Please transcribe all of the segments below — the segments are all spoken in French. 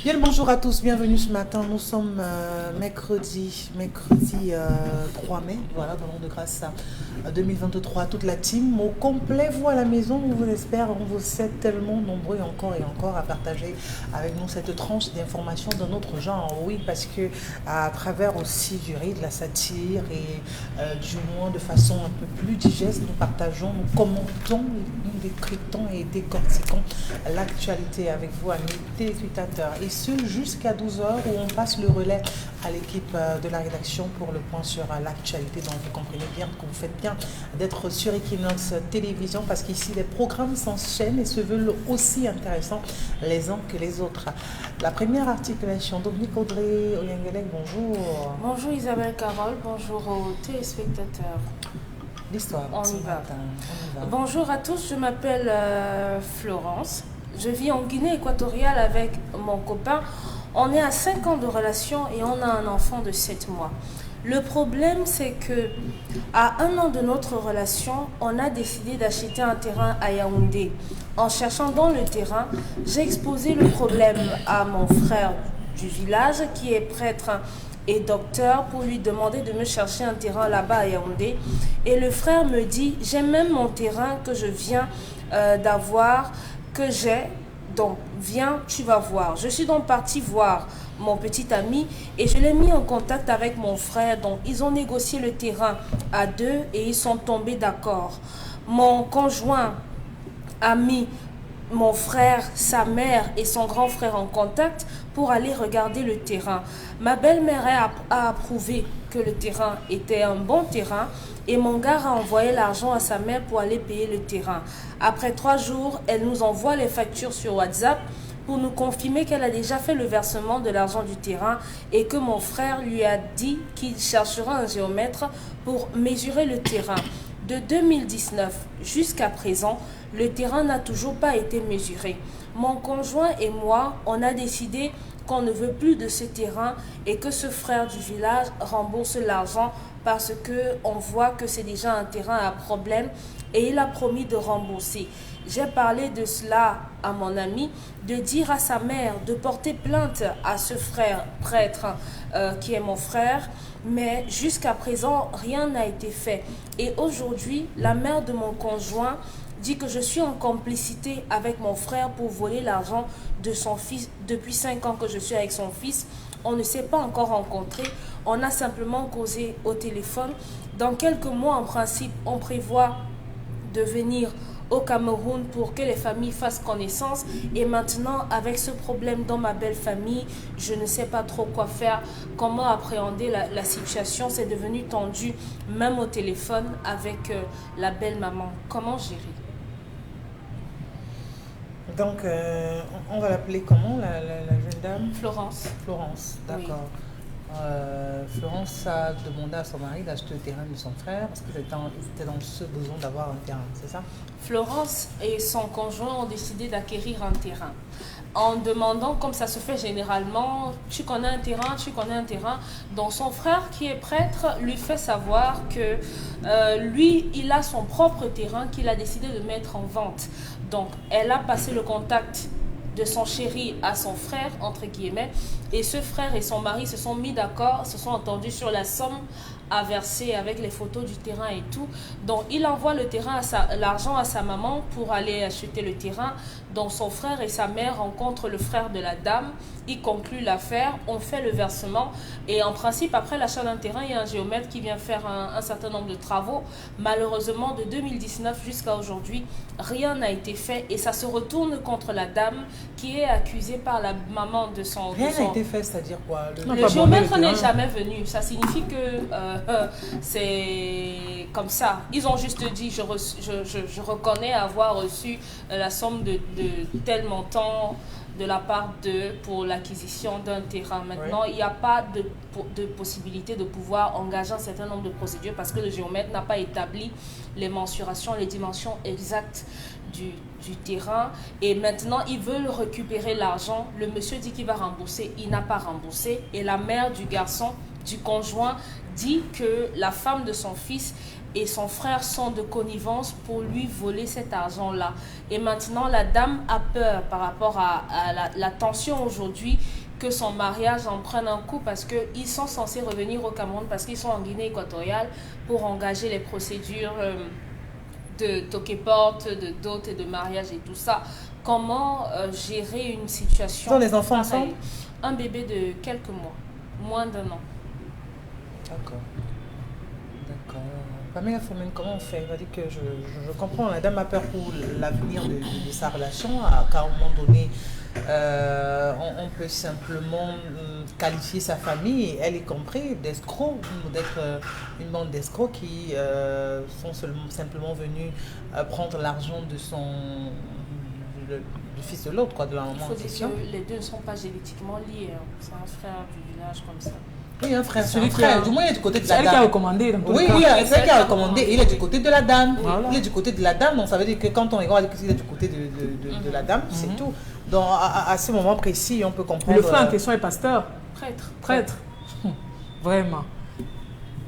Bien le bonjour à tous, bienvenue ce matin. Nous sommes mercredi 3 mai, voilà, dans l'an de grâce 2023. Toute la team au complet, vous à la maison, on vous espère, on vous êtes tellement nombreux encore et encore à partager avec nous cette tranche d'informations de notre genre. Oui, parce que à travers aussi du rire, de la satire et du moins de façon un peu plus digeste, nous partageons, nous commentons, nous décryptons et décortiquons l'actualité avec vous, amis téléspectateurs. Et ce jusqu'à 12 heures où on passe le relais à l'équipe de la rédaction pour le point sur l'actualité. Donc vous comprenez bien que vous faites bien d'être sur Equinox Télévision parce qu'ici les programmes s'enchaînent et se veulent aussi intéressants les uns que les autres. La première articulation, Dominique Audrey Oyengelek, bonjour. Bonjour Isabelle Carole, bonjour aux téléspectateurs. L'histoire. On y va. Bonjour à tous, je m'appelle Florence. Je vis en Guinée équatoriale avec mon copain. On est à 5 ans de relation et on a un enfant de 7 mois. Le problème, c'est que à 1 an de notre relation, on a décidé d'acheter un terrain à Yaoundé. En cherchant dans le terrain, j'ai exposé le problème à mon frère du village qui est prêtre et docteur pour lui demander de me chercher un terrain là-bas à Yaoundé. Et le frère me dit, j'ai même mon terrain que je viens d'avoir, que j'ai, donc viens, tu vas voir. Je suis donc partie voir mon petit ami et je l'ai mis en contact avec mon frère. Donc ils ont négocié le terrain à deux et ils sont tombés d'accord. Mon conjoint a mis mon frère, sa mère et son grand frère en contact pour aller regarder le terrain. Ma belle-mère a approuvé que le terrain était un bon terrain et mon gars a envoyé l'argent à sa mère pour aller payer le terrain. Après 3 jours, elle nous envoie les factures sur WhatsApp pour nous confirmer qu'elle a déjà fait le versement de l'argent du terrain et que mon frère lui a dit qu'il cherchera un géomètre pour mesurer le terrain. De 2019 jusqu'à présent, le terrain n'a toujours pas été mesuré. Mon conjoint et moi, on a décidé qu'on ne veut plus de ce terrain et que ce frère du village rembourse l'argent parce qu'on voit que c'est déjà un terrain à problème et il a promis de rembourser. J'ai parlé de cela à mon ami, de dire à sa mère de porter plainte à ce frère prêtre qui est mon frère, mais jusqu'à présent, rien n'a été fait. Et aujourd'hui, la mère de mon conjoint dit que je suis en complicité avec mon frère pour voler l'argent de son fils. Depuis 5 ans que je suis avec son fils, on ne s'est pas encore rencontrés, on a simplement causé au téléphone. Dans quelques mois, en principe, on prévoit de venir au Cameroun pour que les familles fassent connaissance. Et maintenant, avec ce problème dans ma belle famille, je ne sais pas trop quoi faire, comment appréhender la situation. C'est devenu tendu, même au téléphone avec la belle maman. Comment gérer? Donc, on va l'appeler comment, la jeune dame? Florence. Florence, d'accord. Oui. Florence a demandé à son mari d'acheter le terrain de son frère parce qu'il était dans ce besoin d'avoir un terrain, c'est ça? Florence et son conjoint ont décidé d'acquérir un terrain. En demandant, comme ça se fait généralement, tu connais un terrain, tu connais un terrain. Donc son frère qui est prêtre lui fait savoir que lui, il a son propre terrain qu'il a décidé de mettre en vente. Donc elle a passé le contact de son chéri à son frère, entre guillemets, et ce frère et son mari se sont mis d'accord, se sont entendus sur la somme à verser avec les photos du terrain et tout. Donc il envoie le terrain l'argent à sa maman pour aller acheter le terrain. Donc son frère et sa mère rencontrent le frère de la dame, ils concluent l'affaire, on fait le versement et en principe après l'achat d'un terrain, il y a un géomètre qui vient faire un certain nombre de travaux. Malheureusement de 2019 jusqu'à aujourd'hui, rien n'a été fait et ça se retourne contre la dame qui est accusée par la maman de son... Rien n'a été fait, c'est-à-dire quoi? Le géomètre n'est jamais venu, ça signifie que c'est comme ça. Ils ont juste dit je reconnais avoir reçu la somme de tel montant de la part d'eux pour l'acquisition d'un terrain. Maintenant, oui. Il n'y a pas de possibilité de pouvoir engager un certain nombre de procédures parce que le géomètre n'a pas établi les mensurations, les dimensions exactes du terrain. Et maintenant, ils veulent récupérer l'argent. Le monsieur dit qu'il va rembourser. Il n'a pas remboursé. Et la mère du garçon, du conjoint, dit que la femme de son fils et son frère sont de connivence pour lui voler cet argent-là. Et maintenant, la dame a peur par rapport à la tension aujourd'hui que son mariage en prenne un coup parce qu'ils sont censés revenir au Cameroun parce qu'ils sont en Guinée équatoriale pour engager les procédures de toquet-porte, de dot et de mariage et tout ça. Comment gérer une situation? Ils ont des enfants ensemble? Un bébé de quelques mois, moins d'1 an. D'accord. Pamela Fomen, comment on fait? On va dire que je comprends, la dame a peur pour l'avenir de sa relation, qu'à un moment donné, on peut simplement qualifier sa famille, elle y compris, d'escrocs, d'être une bande d'escrocs qui sont simplement venus prendre l'argent de du fils de l'autre, quoi, de la maman. Il faut dire que les deux ne sont pas génétiquement liés, hein. C'est un frère du village comme ça. Oui, un frère, c'est un frère. Du moins, il est du côté de la dame. C'est elle qui a recommandé. Oui, c'est elle qui a recommandé. Il est du côté de la dame. Voilà. Il est du côté de la dame. Donc, ça veut dire que quand on regarde qu'il est du côté de la dame, c'est tout. Donc, à ce moment précis, on peut comprendre. Le frère en question est pasteur. Prêtre. Vraiment.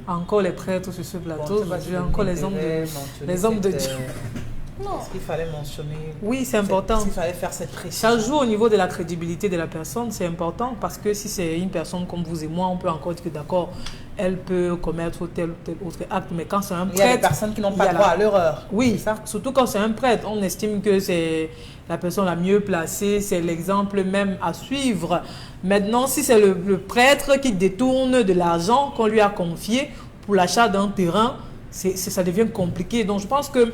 Encore les prêtres sur ce plateau. J'ai encore les hommes de Dieu. Non. Est-ce qu'il fallait mentionner? Oui, c'est important. Il fallait faire cette précision. Ça joue au niveau de la crédibilité de la personne, c'est important parce que si c'est une personne comme vous et moi, on peut encore dire que d'accord, elle peut commettre tel autre acte, mais quand c'est un prêtre... Il y a des personnes qui n'ont pas droit à l'erreur. Oui, surtout quand c'est un prêtre, on estime que c'est la personne la mieux placée, c'est l'exemple même à suivre. Maintenant, si c'est le prêtre qui détourne de l'argent qu'on lui a confié pour l'achat d'un terrain, ça devient compliqué. Donc je pense que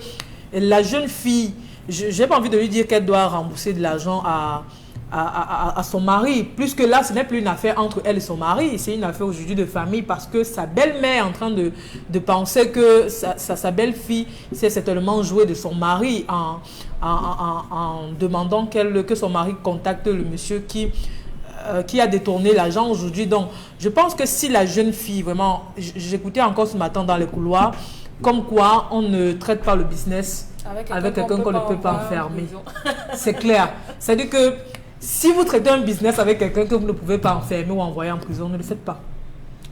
la jeune fille, je n'ai pas envie de lui dire qu'elle doit rembourser de l'argent à son mari. Plus que là, ce n'est plus une affaire entre elle et son mari. C'est une affaire aujourd'hui de famille parce que sa belle-mère est en train de penser que sa belle-fille s'est certainement jouée de son mari en demandant que son mari contacte le monsieur qui a détourné l'argent aujourd'hui. Donc, je pense que si la jeune fille, vraiment, j'écoutais encore ce matin dans les couloirs, comme quoi on ne traite pas le business avec quelqu'un qu'on ne peut pas enfermer. C'est clair. C'est-à-dire que si vous traitez un business avec quelqu'un que vous ne pouvez pas enfermer ou envoyer en prison, ne le faites pas.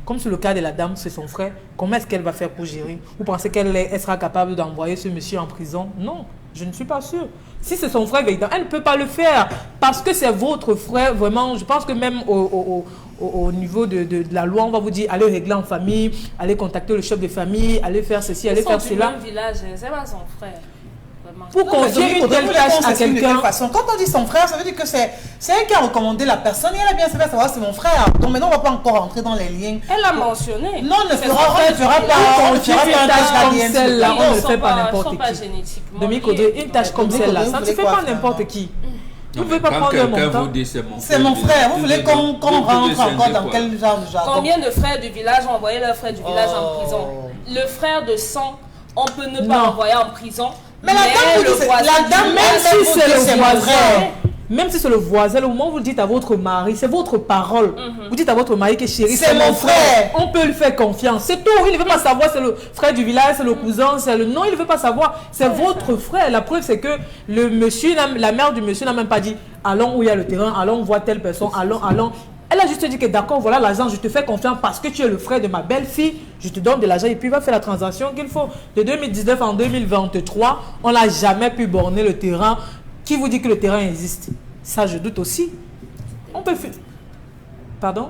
Comme c'est le cas de la dame, c'est son frère, comment est-ce qu'elle va faire pour gérer? Vous pensez qu'elle sera capable d'envoyer ce monsieur en prison? Non, je ne suis pas sûre. Si c'est son frère, elle ne peut pas le faire parce que c'est votre frère. Vraiment, je pense que même au niveau de la loi, on va vous dire allez régler en famille, allez contacter le chef de famille, allez faire ceci, allez faire cela. Même village, c'est pas son frère. Pour confier une telle tâche à quelqu'un. Quand on dit son frère, ça veut dire que c'est elle qui a recommandé la personne et elle a bien fait savoir c'est mon frère. Donc maintenant, on ne va pas encore rentrer dans les liens. Elle l'a mentionné. Non, on ne fera pas. Confier une tâche comme celle-là, on ne le fait pas n'importe qui. Demi-Caudré, une tâche comme celle-là, ça ne se fait pas n'importe qui. Vous ne pouvez pas prendre un montant. C'est mon frère. Vous voulez qu'on rentre encore dans quel genre de jargon? Combien de frères du village ont envoyé leur frère du village en prison? Le frère de sang, on peut ne pas l'envoyer en prison. Mais la dame, même si c'est le voisin, même si c'est le voisin, au moment où vous le dites à votre mari, c'est votre parole. Vous dites à votre mari que chérie, c'est mon frère. On peut lui faire confiance. C'est tout. Il ne veut pas savoir, c'est le frère du village, c'est le cousin, c'est le... Non, il ne veut pas savoir. C'est votre frère. La preuve, c'est que le monsieur, la mère du monsieur n'a même pas dit allons où il y a le terrain, allons voir telle personne, allons. Elle a juste dit que d'accord, voilà l'argent, je te fais confiance parce que tu es le frère de ma belle-fille, je te donne de l'argent et puis il va faire la transaction qu'il faut. De 2019 en 2023, on n'a jamais pu borner le terrain. Qui vous dit que le terrain existe? Ça, je doute aussi. On peut faire... Pardon?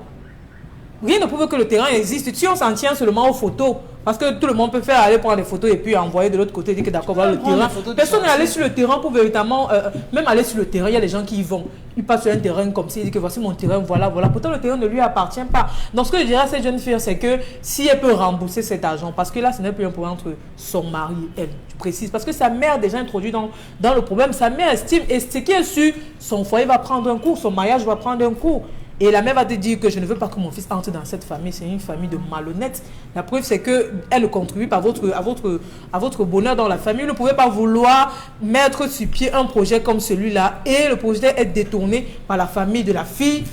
Rien ne prouve que le terrain existe. Si on s'en tient seulement aux photos, parce que tout le monde peut faire aller prendre des photos et puis envoyer de l'autre côté, dire que d'accord, voilà le terrain. Personne n'est allé sur le terrain pour véritablement, même aller sur le terrain, il y a des gens qui y vont. Ils passent sur un terrain comme ça, ils disent que voici mon terrain, voilà. Pourtant, le terrain ne lui appartient pas. Donc, ce que je dirais à cette jeune fille, c'est que si elle peut rembourser cet argent, parce que là, ce n'est plus un problème entre son mari et elle, tu précises, parce que sa mère a déjà introduit dans le problème, sa mère estime, et ce qui est sûr, son foyer va prendre un coup, son mariage va prendre un coup. Et la mère va te dire que je ne veux pas que mon fils entre dans cette famille. C'est une famille de malhonnêtes. La preuve, c'est qu'elle contribue à votre bonheur dans la famille. Vous ne pouvez pas vouloir mettre sur pied un projet comme celui-là et le projet est détourné par la famille de la fille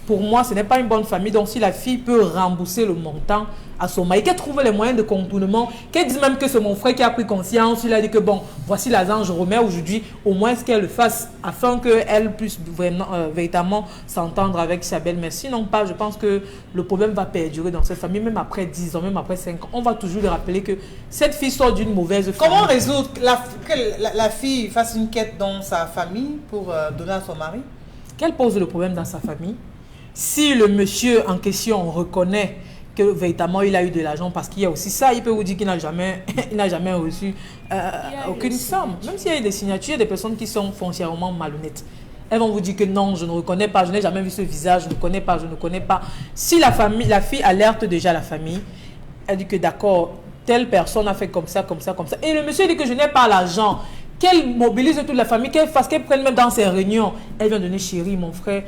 pour moi, ce n'est pas une bonne famille. Donc, si la fille peut rembourser le montant à son mari, qu'elle trouve les moyens de contournement, qu'elle dise même que c'est mon frère qui a pris conscience, il a dit que bon, voici l'argent, je remets aujourd'hui, au moins qu'elle le fasse afin qu'elle puisse véritablement s'entendre avec sa belle-mère. Sinon pas, je pense que le problème va perdurer dans cette famille, même après 10 ans, même après 5 ans. On va toujours lui rappeler que cette fille sort d'une mauvaise famille. Comment résoudre que la fille fasse une quête dans sa famille pour donner à son mari? Qu'elle pose le problème dans sa famille. Si le monsieur en question reconnaît que véritablement il a eu de l'argent, parce qu'il y a aussi ça, il peut vous dire qu'il n'a jamais, reçu aucune somme. Même s'il y a des signatures, il y a des personnes qui sont foncièrement malhonnêtes. Elles vont vous dire que non, je ne reconnais pas, je n'ai jamais vu ce visage, je ne connais pas, je ne connais pas. Si la fille alerte déjà la famille, elle dit que d'accord, telle personne a fait comme ça, comme ça, comme ça. Et le monsieur dit que je n'ai pas l'argent. Qu'elle mobilise toute la famille, qu'elle prenne même dans ses réunions. Elle vient donner chérie, mon frère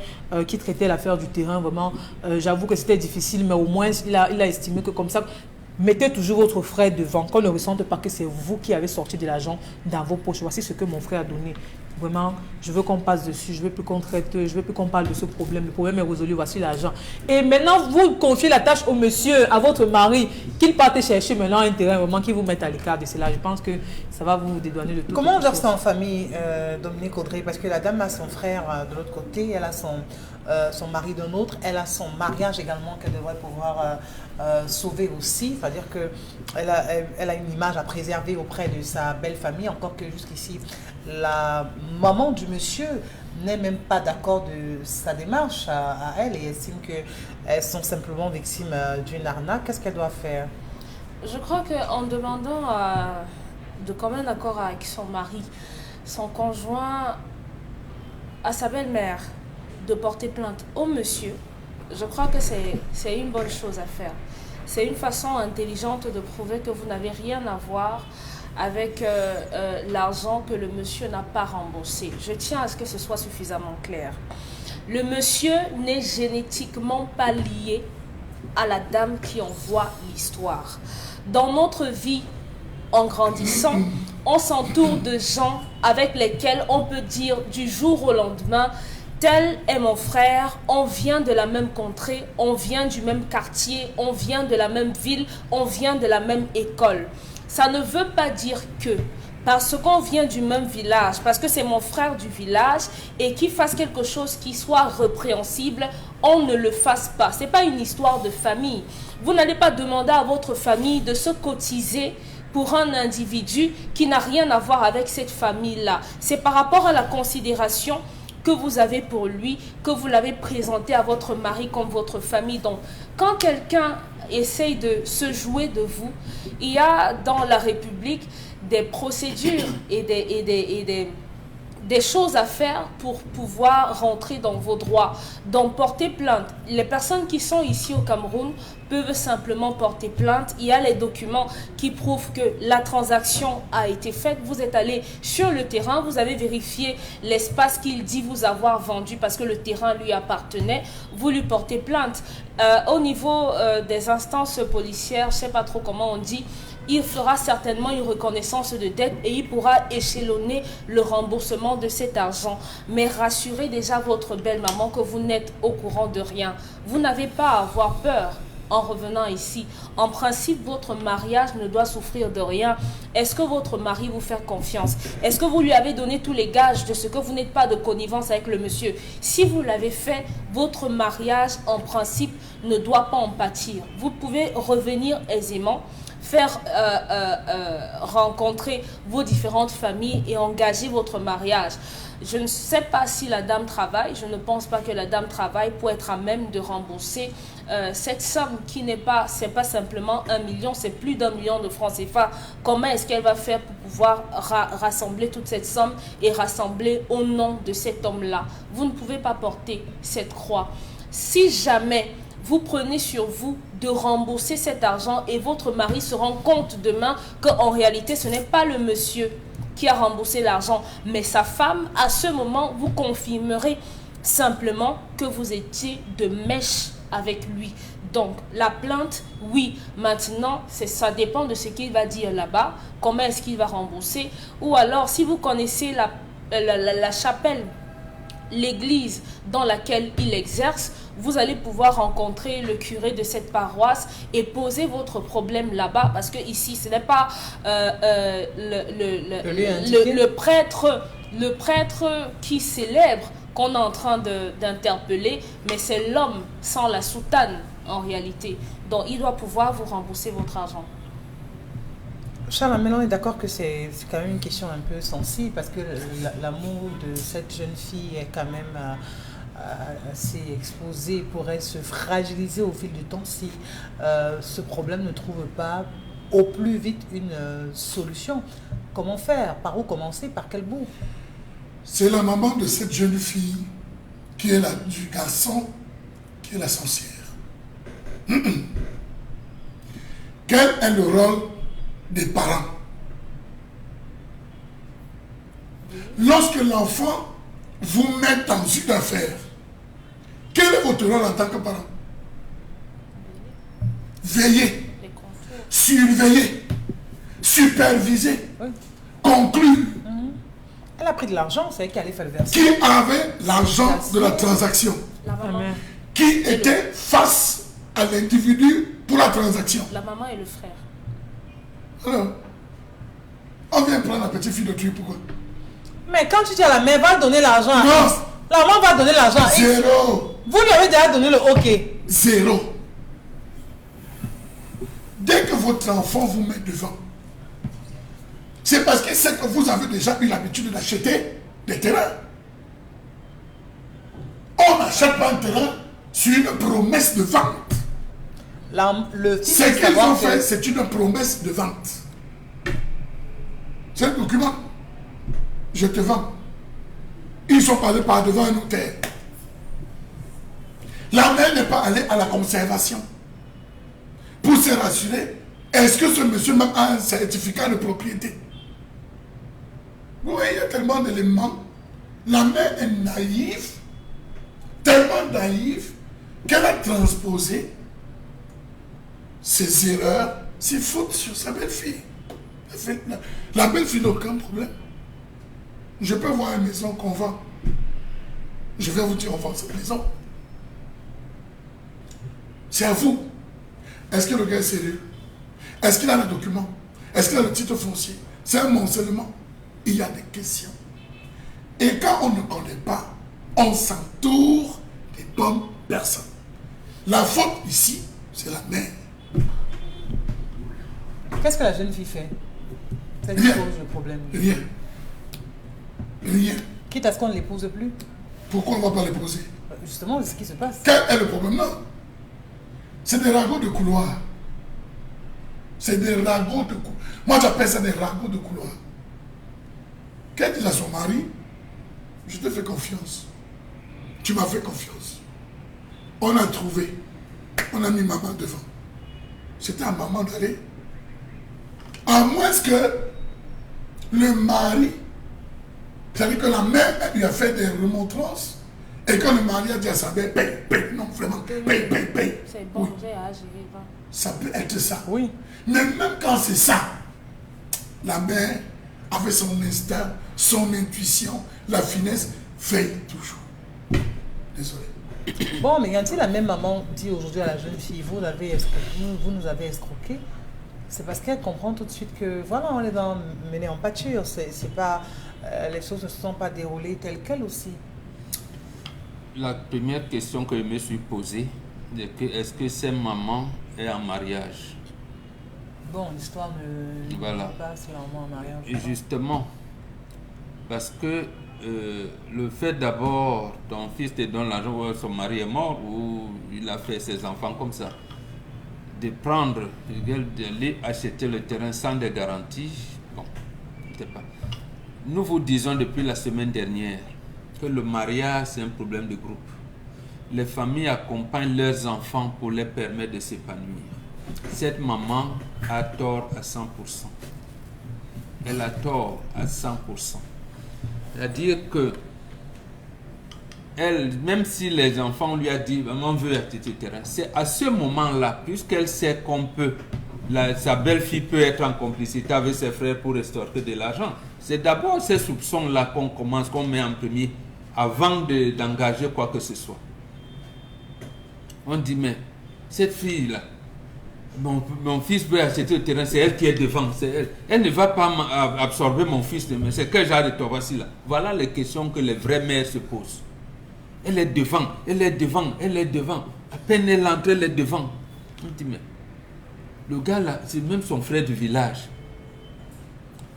qui traitait l'affaire du terrain, vraiment, j'avoue que c'était difficile, mais au moins il a estimé que comme ça, mettez toujours votre frère devant, qu'on ne ressente pas que c'est vous qui avez sorti de l'argent dans vos poches. Voici ce que mon frère a donné. Vraiment, je veux qu'on passe dessus, je veux plus qu'on traite, je veux plus qu'on parle de ce problème. Le problème est résolu, voici l'argent. Et maintenant, vous confiez la tâche au monsieur, à votre mari, qu'il parte chercher maintenant un terrain, vraiment, qui vous mette à l'écart de cela. Je pense que ça va vous dédouaner de tout. Comment on gère ça en famille, Dominique Audrey? Parce que la dame a son frère de l'autre côté, elle a son mari d'un autre, elle a son mariage également qu'elle devrait pouvoir sauver aussi. C'est-à-dire qu'elle a une image à préserver auprès de sa belle famille, encore que jusqu'ici, la maman du monsieur n'est même pas d'accord de sa démarche à elle et estime qu'elles sont simplement victimes d'une arnaque. Qu'est-ce qu'elle doit faire? Je crois qu'en demandant de commun accord avec son mari, son conjoint, à sa belle-mère, de porter plainte au monsieur, je crois que c'est une bonne chose à faire. C'est une façon intelligente de prouver que vous n'avez rien à voir avec l'argent que le monsieur n'a pas remboursé. Je tiens à ce que ce soit suffisamment clair. Le monsieur n'est génétiquement pas lié à la dame qui envoie l'histoire. Dans notre vie, en grandissant, on s'entoure de gens avec lesquels on peut dire du jour au lendemain: tel est mon frère, on vient de la même contrée, on vient du même quartier, on vient de la même ville, on vient de la même école. Ça ne veut pas dire que parce qu'on vient du même village, parce que c'est mon frère du village, et qu'il fasse quelque chose qui soit répréhensible, on ne le fasse pas. Ce n'est pas une histoire de famille. Vous n'allez pas demander à votre famille de se cotiser pour un individu qui n'a rien à voir avec cette famille-là. C'est par rapport à la considération que vous avez pour lui, que vous l'avez présenté à votre mari comme votre famille. Donc, quand quelqu'un essaye de se jouer de vous, il y a dans la République des procédures et des choses à faire pour pouvoir rentrer dans vos droits. Donc, porter plainte. Les personnes qui sont ici au Cameroun peuvent simplement porter plainte. Il y a les documents qui prouvent que la transaction a été faite. Vous êtes allé sur le terrain, vous avez vérifié l'espace qu'il dit vous avoir vendu parce que le terrain lui appartenait. Vous lui portez plainte. Au niveau des instances policières, je ne sais pas trop comment on dit, il fera certainement une reconnaissance de dette et il pourra échelonner le remboursement de cet argent. Mais rassurez déjà votre belle-maman que vous n'êtes au courant de rien. Vous n'avez pas à avoir peur en revenant ici. En principe, votre mariage ne doit souffrir de rien. Est-ce que votre mari vous fait confiance? Est-ce que vous lui avez donné tous les gages de ce que vous n'êtes pas de connivence avec le monsieur? Si vous l'avez fait, votre mariage, en principe, ne doit pas en pâtir. Vous pouvez revenir aisément, faire rencontrer vos différentes familles et engager votre mariage. Je ne sais pas si la dame travaille, je ne pense pas que la dame travaille pour être à même de rembourser cette somme qui n'est pas, c'est pas simplement 1 million, c'est plus d'1 million de francs CFA. Comment est-ce qu'elle va faire pour pouvoir rassembler toute cette somme et rassembler au nom de cet homme-là? Vous ne pouvez pas porter cette croix. Si jamais vous prenez sur vous de rembourser cet argent et votre mari se rend compte demain qu'en réalité, ce n'est pas le monsieur qui a remboursé l'argent, mais sa femme, à ce moment, vous confirmerez simplement que vous étiez de mèche avec lui. Donc, la plainte, oui. Maintenant, ça dépend de ce qu'il va dire là-bas, comment est-ce qu'il va rembourser. Ou alors, si vous connaissez la chapelle, l'église dans laquelle il exerce, vous allez pouvoir rencontrer le curé de cette paroisse et poser votre problème là-bas, parce que ici ce n'est pas le prêtre qui célèbre qu'on est en train d'interpeller, mais c'est l'homme sans la soutane en réalité. Donc il doit pouvoir vous rembourser votre argent. Charles, maintenant on est d'accord que c'est quand même une question un peu sensible, parce que l'amour de cette jeune fille est quand même assez exposé, pourrait se fragiliser au fil du temps si ce problème ne trouve pas au plus vite une solution. Comment faire? Par où commencer? Par quel bout? C'est la maman de cette jeune fille qui est du garçon qui est la sorcière. Quel est le rôle des parents? Lorsque l'enfant vous met dans une affaire, quel est votre rôle en tant que parent? Veiller, surveiller, superviser, conclure. Elle a pris de l'argent, c'est elle qui allait faire le versement. Qui avait l'argent de la transaction? La maman. Qui était face à l'individu pour la transaction? La maman et le frère. Alors, on vient prendre la petite fille de Dieu, pourquoi? Mais quand tu dis à la mère, va donner l'argent à Non. X, la maman va donner l'argent à X. Zéro. Vous lui avez déjà donné le OK. Zéro. Dès que votre enfant vous met devant, c'est parce que c'est que vous avez déjà eu l'habitude d'acheter des terrains. On n'achète pas un terrain sur une promesse de vente. Ce qu'ils ont fait, c'est une promesse de vente. C'est le document. Je te vends. Ils sont passés par devant un notaire. La mère n'est pas allée à la conservation pour se rassurer. Est-ce que ce monsieur même a un certificat de propriété? Vous voyez, il y a tellement d'éléments. La mère est naïve, tellement naïve, qu'elle a transposé ses erreurs, ses fautes sur sa belle-fille. La belle-fille n'a aucun problème. Je peux voir une maison qu'on vend. Je vais vous dire, on vend cette maison. C'est à vous. Est-ce que le gars est sérieux? Est-ce qu'il a le document? Est-ce qu'il a le titre foncier? C'est un morcellement. Il y a des questions. Et quand on ne connaît pas, on s'entoure des bonnes personnes. La faute ici, c'est la mère. Qu'est-ce que la jeune fille fait? C'est qui pose le problème? Rien. Rien. Quitte à ce qu'on ne l'épouse plus. Pourquoi on ne va pas l'épouser? Justement, c'est ce qui se passe. Quel est le problème là? C'est des ragots de couloir. C'est des ragots de couloir. Moi j'appelle ça des ragots de couloir. Qu'elle dit à son mari, je te fais confiance. Tu m'as fait confiance. On a trouvé. On a mis maman devant. C'était à maman d'aller. À moins que le mari, c'est-à-dire que la mère lui a fait des remontrances et que le mari a dit à sa mère, paye, non vraiment, paye. C'est bon, oui. j'ai à gérer. Ça peut être ça. Oui. Mais même quand c'est ça, la mère, avec son instinct, son intuition, la finesse, veille toujours. Désolé. Bon, mais quand la même maman dit aujourd'hui à la jeune fille, vous nous avez escroqué, c'est parce qu'elle comprend tout de suite que, voilà, on est mené en pâture. C'est pas, les choses ne se sont pas déroulées telles quelles aussi. La première question que je me suis posée, c'est que est-ce que cette maman est en mariage? Bon, l'histoire ne Voilà. dit pas si la maman est en mariage. Et justement, parce que le fait d'abord, ton fils te donne l'argent, son mari est mort ou il a fait ses enfants comme ça, de prendre, d'aller acheter le terrain sans des garanties, bon, je ne sais pas. Nous vous disons depuis la semaine dernière que le mariage, c'est un problème de groupe. Les familles accompagnent leurs enfants pour les permettre de s'épanouir. Cette maman a tort à 100%. Elle a tort à 100%. C'est-à-dire que elle, même si les enfants lui a dit maman veut acheter ce terrain, c'est à ce moment-là, puisqu'elle sait qu'on peut, sa belle-fille peut être en complicité avec ses frères pour restaurer de l'argent. C'est d'abord ces soupçons-là qu'on commence, qu'on met en premier. avant d'engager quoi que ce soit. On dit, mais cette fille-là, mon fils veut acheter le terrain, c'est elle qui est devant, c'est elle. Elle ne va pas absorber mon fils, mais c'est quel genre de toi voici là. Voilà les questions que les vraies mères se posent. Elle est devant, elle est devant, elle est devant. À peine elle entre, elle est devant. On dit, mais le gars là, c'est même son frère du village.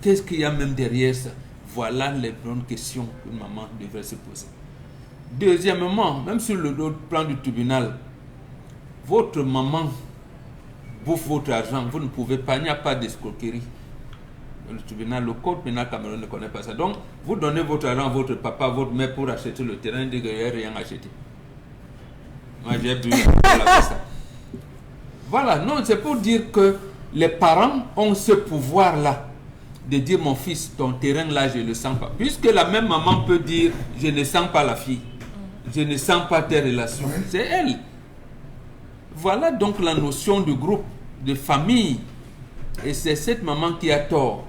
Qu'est-ce qu'il y a même derrière ça? Voilà les bonnes questions qu'une maman devrait se poser. Deuxièmement, même sur le plan du tribunal, votre maman bouffe votre argent, vous ne pouvez pas, il n'y a pas d'escroquerie. Le tribunal, le code pénal camerounais ne connaît pas ça. Donc, vous donnez votre argent à votre papa, votre mère pour acheter le terrain, et dire qu'il n'y a rien acheté. Moi, j'ai bu ça. Voilà, non, c'est pour dire que les parents ont ce pouvoir-là de dire, mon fils, ton terrain là, je ne le sens pas. Puisque la même maman peut dire, je ne sens pas la fille. Je ne sens pas tes relations. C'est elle. Voilà donc la notion de groupe, de famille. Et c'est cette maman qui a tort.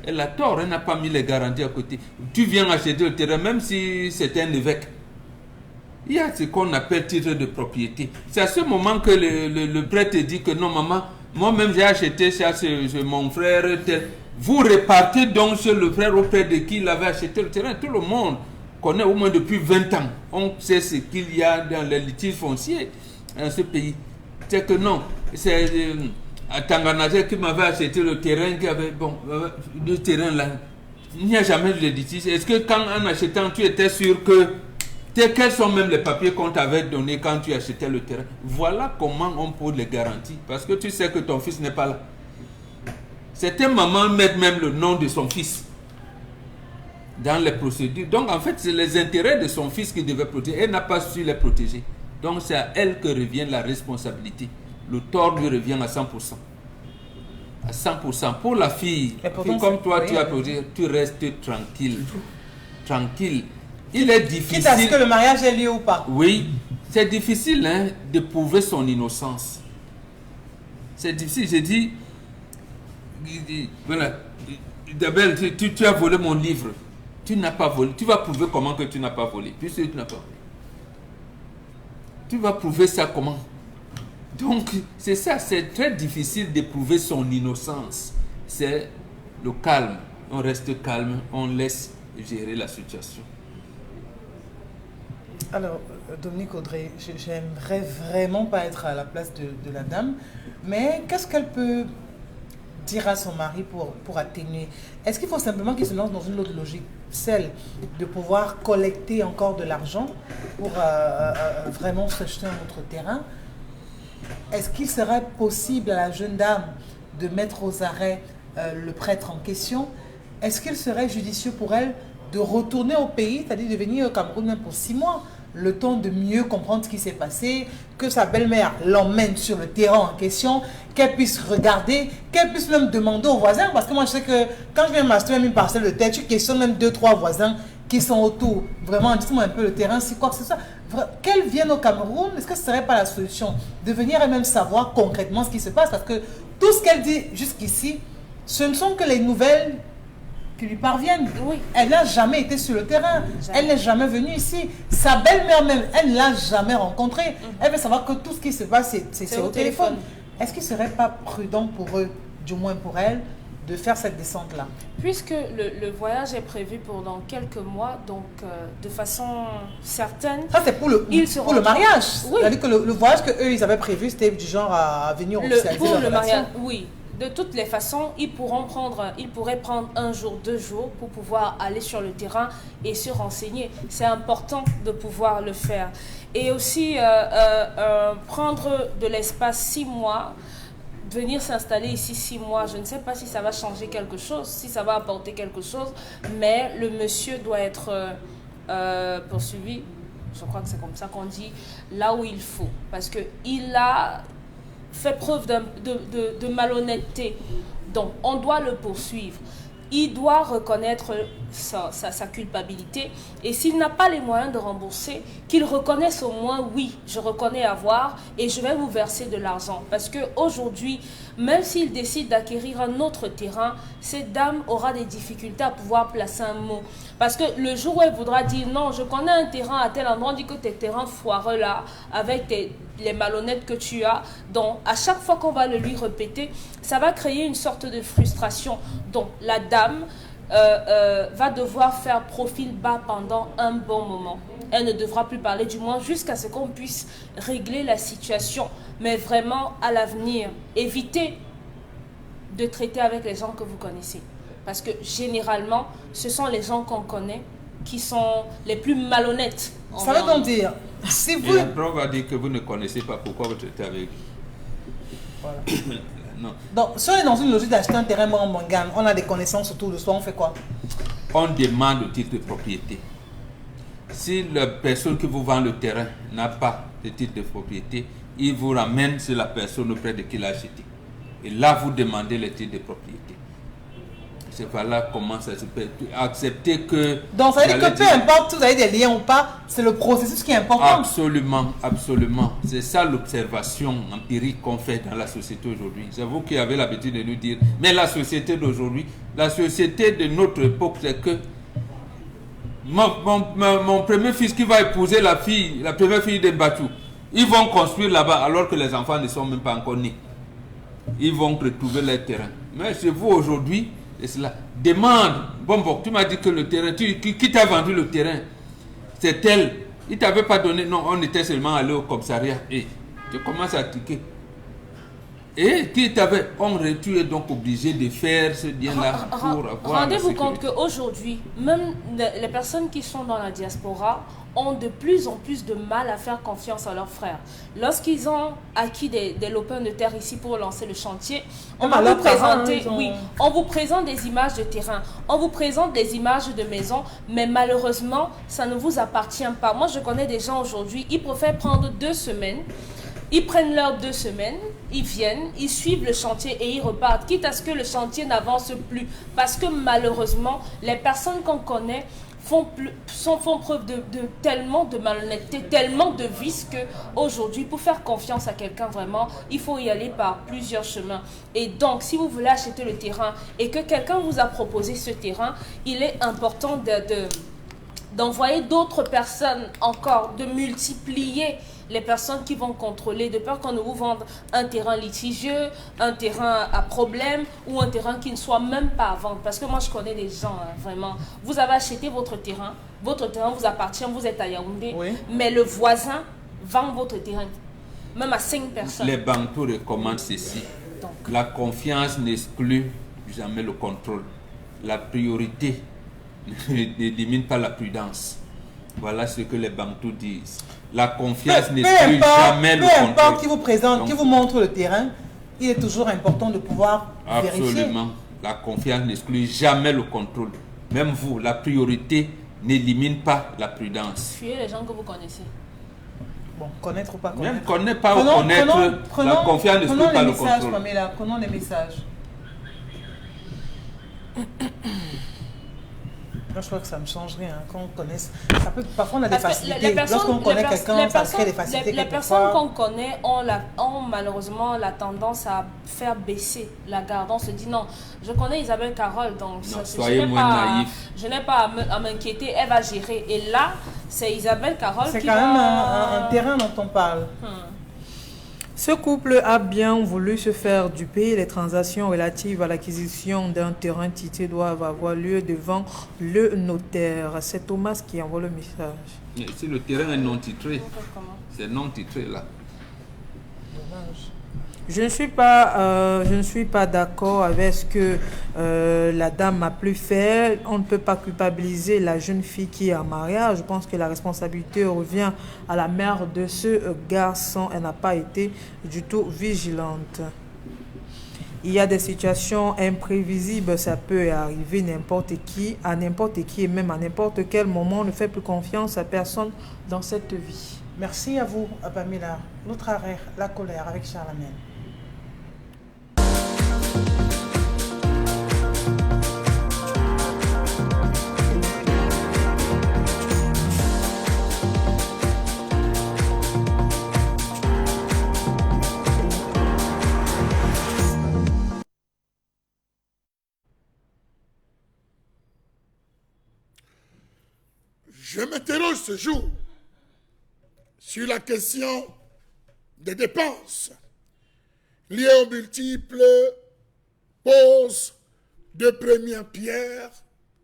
Elle a tort, elle n'a pas mis les garanties à côté. Tu viens acheter le terrain, même si c'est un évêque. Il y a ce qu'on appelle titre de propriété. C'est à ce moment que le prêtre dit que non, maman, moi-même j'ai acheté ça chez mon frère. Vous repartez donc chez le frère auprès de qui il avait acheté le terrain. Tout le monde connaît au moins depuis 20 ans. On sait ce qu'il y a dans les litiges fonciers dans ce pays. C'est que non, c'est à Tanganazer qui m'avait acheté le terrain, qui avait, bon, le terrain là, il n'y a jamais eu de litige. Est-ce que quand en achetant, tu étais sûr que, quels sont même les papiers qu'on t'avait donnés quand tu achetais le terrain? Voilà comment on pose les garanties. Parce que tu sais que ton fils n'est pas là. Certaines mamans mettent même le nom de son fils dans les procédures. Donc en fait, c'est les intérêts de son fils qui devait protéger. Elle n'a pas su les protéger. Donc c'est à elle que revient la responsabilité. Le tort lui revient à 100%. À 100%. Pour la fille, comme toi, tu as posé, tu restes tranquille. Tranquille. Il est difficile. Quitte à ce que le mariage ait lieu ou pas. Oui, c'est difficile hein, de prouver son innocence. C'est difficile. J'ai dit, voilà, Isabelle, tu as volé mon livre. Tu n'as pas volé. Tu vas prouver comment que tu n'as pas volé. Puisque tu n'as pas volé. Tu vas prouver ça comment? Donc, c'est ça, c'est très difficile de prouver son innocence. C'est le calme. On reste calme, on laisse gérer la situation. Alors, Dominique Audrey, j'aimerais vraiment pas être à la place de la dame, mais qu'est-ce qu'elle peut dire à son mari pour atténuer? Est-ce qu'il faut simplement qu'il se lance dans une autre logique, celle de pouvoir collecter encore de l'argent pour vraiment se jeter un autre terrain? Est-ce qu'il serait possible à la jeune dame de mettre aux arrêts le prêtre en question? Est-ce qu'il serait judicieux pour elle de retourner au pays, c'est-à-dire de venir au Cameroun même pour 6 mois, le temps de mieux comprendre ce qui s'est passé, que sa belle-mère l'emmène sur le terrain en question, qu'elle puisse regarder, qu'elle puisse même demander aux voisins, parce que moi je sais que quand je viens m'acheter même une parcelle de terre, tu questionnes même 2-3 voisins qui sont autour. Vraiment, dites-moi un peu le terrain, c'est quoi que ce soit. Qu'elle vienne au Cameroun, est-ce que ce ne serait pas la solution de venir elle-même savoir concrètement ce qui se passe? Parce que tout ce qu'elle dit jusqu'ici, ce ne sont que les nouvelles qui lui parviennent. Oui. Elle n'a jamais été sur le terrain. Jamais. Elle n'est jamais venue ici. Sa belle-mère même, elle ne l'a jamais rencontrée. Elle veut savoir que tout ce qui se passe, c'est au téléphone. Est-ce qu'il ne serait pas prudent pour eux, du moins pour elle, de faire cette descente-là? Puisque le voyage est prévu pour dans quelques mois, donc de façon certaine... Ça, c'est pour le mariage. Oui. C'est-à-dire que le voyage qu'eux, ils avaient prévu, c'était du genre à venir officialiser pour leur le relation. mariage, oui. De toutes les façons, ils pourraient prendre 1 jour, 2 jours pour pouvoir aller sur le terrain et se renseigner. C'est important de pouvoir le faire. Et aussi, prendre de l'espace 6 mois, venir s'installer ici 6 mois, je ne sais pas si ça va changer quelque chose, si ça va apporter quelque chose, mais le monsieur doit être poursuivi, je crois que c'est comme ça qu'on dit, là où il faut. Parce qu'il a fait preuve de malhonnêteté. Donc, on doit le poursuivre. Il doit reconnaître sa culpabilité. Et s'il n'a pas les moyens de rembourser, qu'il reconnaisse au moins, oui, je reconnais avoir et je vais vous verser de l'argent. Parce qu'aujourd'hui, même s'il décide d'acquérir un autre terrain, cette dame aura des difficultés à pouvoir placer un mot. Parce que le jour où elle voudra dire non, je connais un terrain à tel endroit, on dit que tes terrains foireux là, avec les malhonnêtes que tu as, donc à chaque fois qu'on va le lui répéter, ça va créer une sorte de frustration. Donc la dame va devoir faire profil bas pendant un bon moment. Elle ne devra plus parler, du moins jusqu'à ce qu'on puisse régler la situation. Mais vraiment, à l'avenir, évitez de traiter avec les gens que vous connaissez. Parce que généralement, ce sont les gens qu'on connaît qui sont les plus malhonnêtes. Ça veut donc dire, si vous... Et la preuve va dire que vous ne connaissez pas pourquoi vous traitez avec. Voilà. Non. Donc, si on est dans une logique d'acheter un terrain en Mangane, on a des connaissances autour de soi, on fait quoi? On demande le titre de propriété. Si la personne qui vous vend le terrain n'a pas de titre de propriété, il vous ramène sur la personne auprès de qui il a acheté. Et là, vous demandez le titre de propriété. C'est par là comment ça se peut. Accepter que... Donc, ça veut dire que peu importe si vous avez des liens ou pas, c'est le processus qui est important. Absolument, absolument. C'est ça l'observation empirique qu'on fait dans la société aujourd'hui. C'est vous qui avez l'habitude de nous dire, mais la société d'aujourd'hui, la société de notre époque, c'est que mon premier fils qui va épouser la première fille de Batou, ils vont construire là-bas alors que les enfants ne sont même pas encore nés. Ils vont retrouver leur terrain. Mais chez vous aujourd'hui, et cela demande, bon, tu m'as dit que le terrain, qui t'a vendu le terrain? C'est elle. Il ne t'avait pas donné, non, on était seulement allé au commissariat. Et tu commences à tiquer. Et qui t'avait, tu es donc obligé de faire ce bien-là pour avoir... Rendez-vous compte qu'aujourd'hui, même les personnes qui sont dans la diaspora ont de plus en plus de mal à faire confiance à leurs frères. Lorsqu'ils ont acquis des lopins de terre ici pour lancer le chantier, on va vous présenter, on vous présente des images de terrain, on vous présente des images de maisons, mais malheureusement, ça ne vous appartient pas. Moi, je connais des gens aujourd'hui, ils préfèrent prendre 2 semaines. Ils prennent leurs 2 semaines, ils viennent, ils suivent le chantier et ils repartent, quitte à ce que le chantier n'avance plus. Parce que malheureusement, les personnes qu'on connaît font preuve de tellement de malhonnêteté, tellement de vices qu'aujourd'hui, pour faire confiance à quelqu'un vraiment, il faut y aller par plusieurs chemins. Et donc, si vous voulez acheter le terrain et que quelqu'un vous a proposé ce terrain, il est important d'envoyer d'autres personnes encore, de multiplier les personnes qui vont contrôler, de peur qu'on ne vous vende un terrain litigieux, un terrain à problème ou un terrain qui ne soit même pas à vendre. Parce que moi, je connais des gens, vraiment. Vous avez acheté votre terrain vous appartient, vous êtes à Yaoundé, oui. Mais le voisin vend votre terrain, même à 5 personnes. Les Bantous recommandent ceci. Donc, la confiance n'exclut jamais le contrôle. La priorité n'élimine pas la prudence. Voilà ce que les Bantous disent. La confiance n'exclut jamais le contrôle. Peu importe qui vous présente, donc, qui vous montre le terrain, il est toujours important de pouvoir vérifier. Absolument. La confiance n'exclut jamais le contrôle. Même vous, la priorité n'élimine pas la prudence. Fuyez les gens que vous connaissez. Bon, connaître ou pas connaître. Même connaître pas ou connaître, la confiance n'exclut pas le contrôle. Pamela, prenons les messages. Moi, je crois que ça ne change rien. Quand on connaisse, ça peut, parfois on a des facilités. Lorsqu'on connaît quelqu'un, ça crée des facilités. Les personnes qu'on connaît ont malheureusement la tendance à faire baisser la garde. On se dit non, je connais Isabelle Carole, donc non, soyez moins naïf. Je n'ai pas à m'inquiéter, elle va gérer. Et là, c'est Isabelle Carole qui va... C'est quand même un terrain dont on parle. Ce couple a bien voulu se faire duper. Les transactions relatives à l'acquisition d'un terrain titré doivent avoir lieu devant le notaire. C'est Thomas qui envoie le message. Si le terrain est non titré, c'est non titré là. Dommage. Je ne suis pas d'accord avec ce que la dame a pu faire. On ne peut pas culpabiliser la jeune fille qui est en mariage. Je pense que la responsabilité revient à la mère de ce garçon. Elle n'a pas été du tout vigilante. Il y a des situations imprévisibles, ça peut arriver à n'importe qui et même à n'importe quel moment. On ne fait plus confiance à personne dans cette vie. Merci à vous, Pamela. L'autre arrêt, la colère avec Charlemagne. Je m'interroge ce jour sur la question des dépenses liées aux multiples poses de première pierre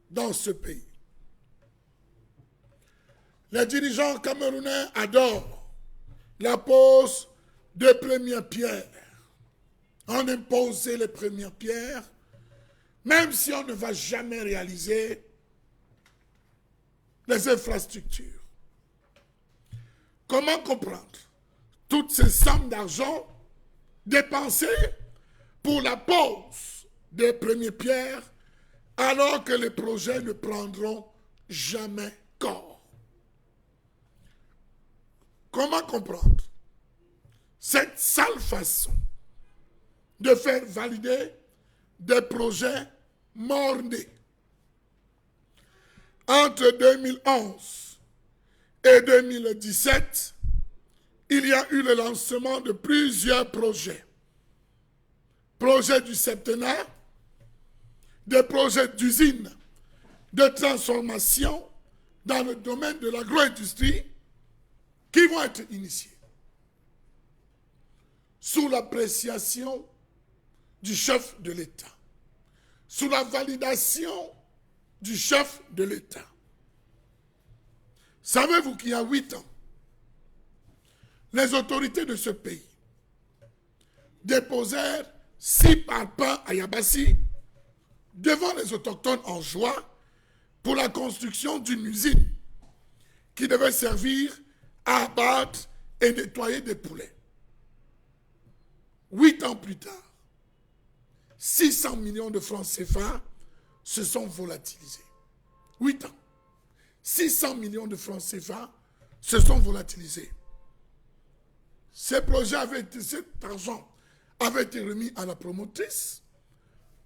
dans ce pays. Les dirigeants camerounais adorent la pose de première pierre. On impose les premières pierres, même si on ne va jamais réaliser les infrastructures. Comment comprendre toutes ces sommes d'argent dépensées pour la pose des premières pierres alors que les projets ne prendront jamais corps? Comment comprendre cette sale façon de faire valider des projets morts-nés? Entre 2011 et 2017, il y a eu le lancement de plusieurs projets. Projets du septennat, des projets d'usines de transformation dans le domaine de l'agro-industrie qui vont être initiés. Sous l'appréciation du chef de l'État, sous la validation du chef de l'État. Savez-vous qu'il y a 8 ans, les autorités de ce pays déposèrent 6 parpaings à Yabassi devant les autochtones en joie pour la construction d'une usine qui devait servir à abattre et nettoyer des poulets. 8 ans plus tard, 600 millions de francs CFA se sont volatilisés. 8 ans. 600 millions de francs CFA se sont volatilisés. Cet argent avait été remis à la promotrice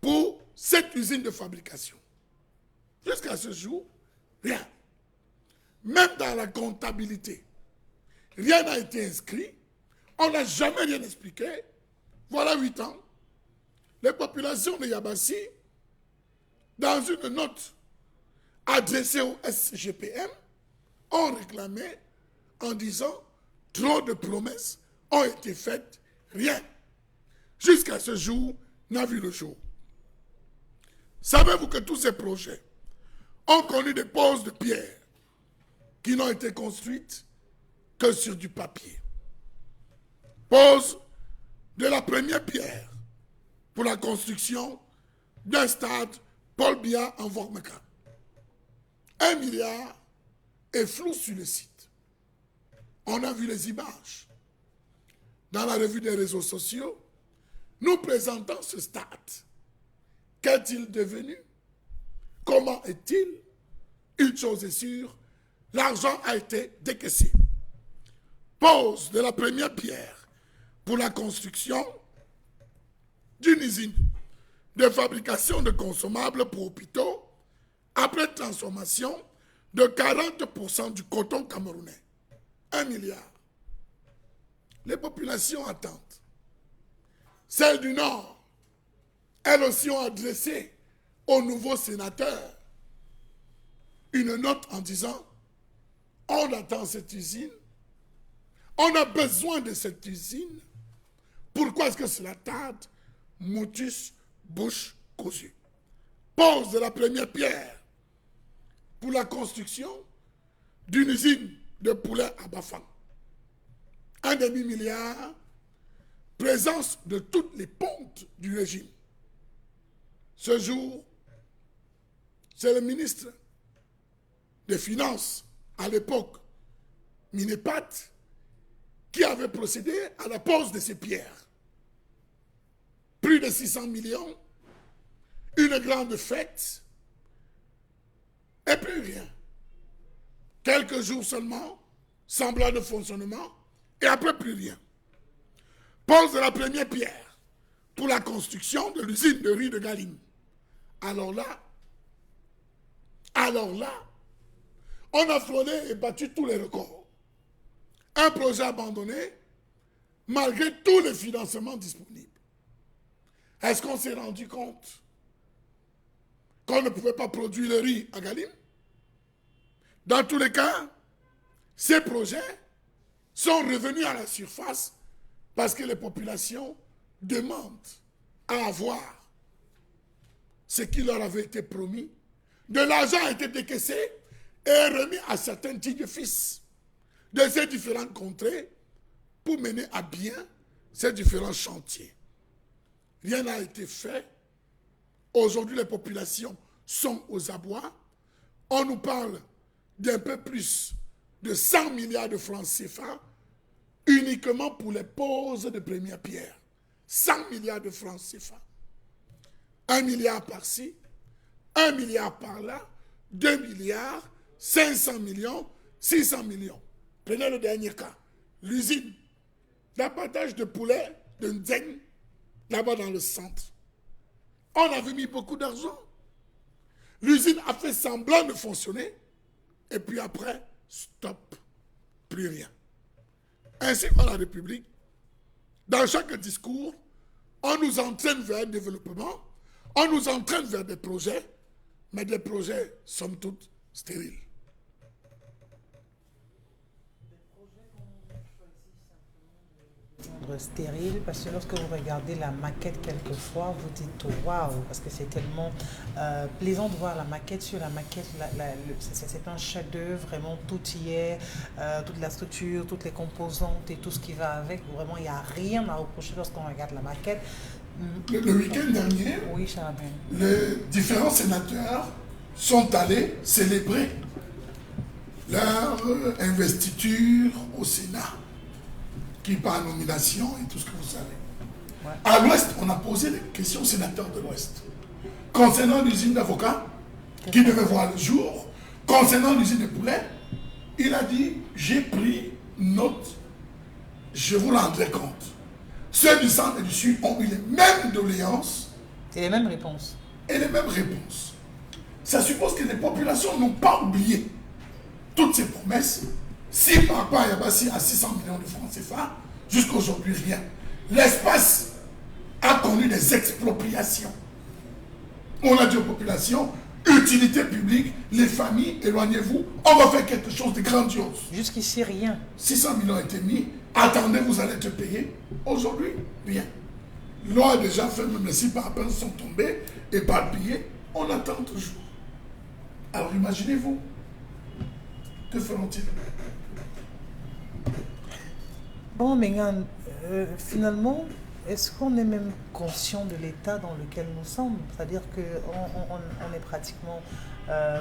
pour cette usine de fabrication. Jusqu'à ce jour, rien. Même dans la comptabilité, rien n'a été inscrit. On n'a jamais rien expliqué. Voilà 8 ans. Les populations de Yabassi, dans une note adressée au SGPM, ont réclamé en disant trop de promesses ont été faites, rien. Jusqu'à ce jour, n'a vu le jour. Savez-vous que tous ces projets ont connu des poses de pierre qui n'ont été construites que sur du papier? Pose de la première pierre pour la construction d'un stade Paul Biya en Vormeka. 1 milliard est flou sur le site. On a vu les images. Dans la revue des réseaux sociaux, nous présentons ce stade. Qu'est-il devenu? Comment est-il? Une chose est sûre, l'argent a été décaissé. Pose de la première pierre pour la construction d'une usine de fabrication de consommables pour hôpitaux après transformation de 40% du coton camerounais. 1 milliard. Les populations attendent. Celles du Nord, elles aussi ont adressé au nouveau sénateur une note en disant on attend cette usine, on a besoin de cette usine. Pourquoi est-ce que cela tarde? Motus, bouche cousue. Pose de la première pierre pour la construction d'une usine de poulet à Bafang. 1,5 milliard, présence de toutes les pontes du régime. Ce jour, c'est le ministre des Finances, à l'époque, Minepat, qui avait procédé à la pose de ces pierres. Plus de 600 millions, une grande fête, et plus rien. Quelques jours seulement, semblant de fonctionnement, et après plus rien. Pose de la première pierre pour la construction de l'usine de riz de Galine. Alors là, on a frôlé et battu tous les records. Un projet abandonné, malgré tous les financements disponibles. Est-ce qu'on s'est rendu compte qu'on ne pouvait pas produire le riz à Galine? Dans tous les cas, ces projets sont revenus à la surface parce que les populations demandent à avoir ce qui leur avait été promis. De l'argent a été décaissé et remis à certains dignes fils de ces différentes contrées pour mener à bien ces différents chantiers. Rien n'a été fait. Aujourd'hui, les populations sont aux abois. On nous parle d'un peu plus de 100 milliards de francs CFA uniquement pour les poses de première pierre. 100 milliards de francs CFA. 1 milliard par-ci, 1 milliard par-là, 2 milliards, 500 millions, 600 millions. Prenez le dernier cas. L'usine d'abattage de poulet de Nzeng, là-bas dans le centre. On avait mis beaucoup d'argent. L'usine a fait semblant de fonctionner. Et puis après, stop. Plus rien. Ainsi va la République. Dans chaque discours, on nous entraîne vers un développement, on nous entraîne vers des projets, mais des projets, somme toute, stériles. Stérile, parce que lorsque vous regardez la maquette quelquefois, vous dites waouh, parce que c'est tellement plaisant de voir la maquette. Sur la maquette, c'est un chef-d'œuvre, vraiment tout y est, toute la structure, toutes les composantes et tout ce qui va avec. Vraiment, il n'y a rien à reprocher lorsqu'on regarde la maquette. Le week-end dernier, oui, Charabin, les différents sénateurs sont allés célébrer leur investiture au Sénat, qui par nomination et tout ce que vous savez. Ouais. À l'Ouest, on a posé des questions aux sénateurs de l'Ouest. Concernant l'usine d'avocats, qui devait voir le jour, concernant l'usine de poulet, il a dit, j'ai pris note, je vous rendrai compte. Ceux du centre et du sud ont eu les mêmes doléances. Et les mêmes réponses. Et les mêmes réponses. Ça suppose que les populations n'ont pas oublié toutes ces promesses. Si par rapport à Yabassi à 600 millions de francs CFA, jusqu'à aujourd'hui rien. L'espace a connu des expropriations. On a dit aux populations, utilité publique, les familles, éloignez-vous, on va faire quelque chose de grandiose. Jusqu'ici rien. 600 millions ont été mis, attendez, vous allez te payer. Aujourd'hui, rien. Loi déjà fait, même si par rapport sont tombés et pas payés, on attend toujours. Alors imaginez-vous, que feront-ils? Bon, Mengan, finalement, est-ce qu'on est même conscient de l'état dans lequel nous sommes? C'est-à-dire qu'on est pratiquement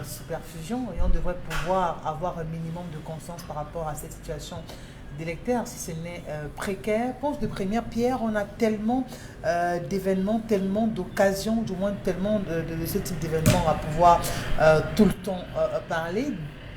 sous perfusion et on devrait pouvoir avoir un minimum de conscience par rapport à cette situation délectaire, si ce n'est précaire. Pose de première pierre, on a tellement d'événements, tellement d'occasions, du moins tellement de ce type d'événements à pouvoir tout le temps parler.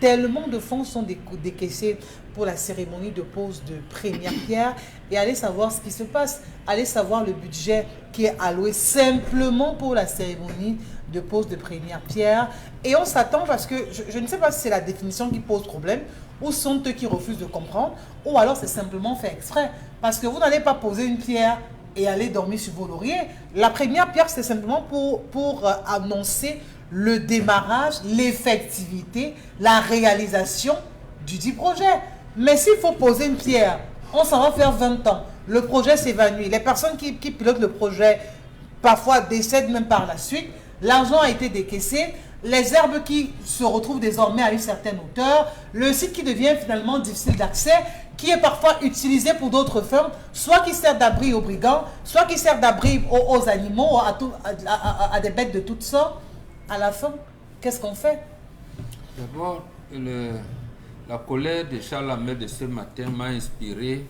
Tellement de fonds sont décaissés pour la cérémonie de pose de première pierre et allez savoir ce qui se passe. Allez savoir le budget qui est alloué simplement pour la cérémonie de pose de première pierre. Et on s'attend parce que je ne sais pas si c'est la définition qui pose problème ou sont eux qui refusent de comprendre ou alors c'est simplement fait exprès. Parce que vous n'allez pas poser une pierre et aller dormir sur vos lauriers. La première pierre, c'est simplement pour annoncer le démarrage, l'effectivité, la réalisation du dit projet. Mais s'il faut poser une pierre, on s'en va faire 20 ans. Le projet s'évanouit. Les personnes qui pilotent le projet, parfois décèdent même par la suite. L'argent a été décaissé. Les herbes qui se retrouvent désormais à une certaine hauteur. Le site qui devient finalement difficile d'accès, qui est parfois utilisé pour d'autres fins, soit qui sert d'abri aux brigands, soit qui sert d'abri aux animaux, à des bêtes de toutes sortes. À la fin, qu'est-ce qu'on fait? D'abord, la colère de Charles Hamel de ce matin m'a inspiré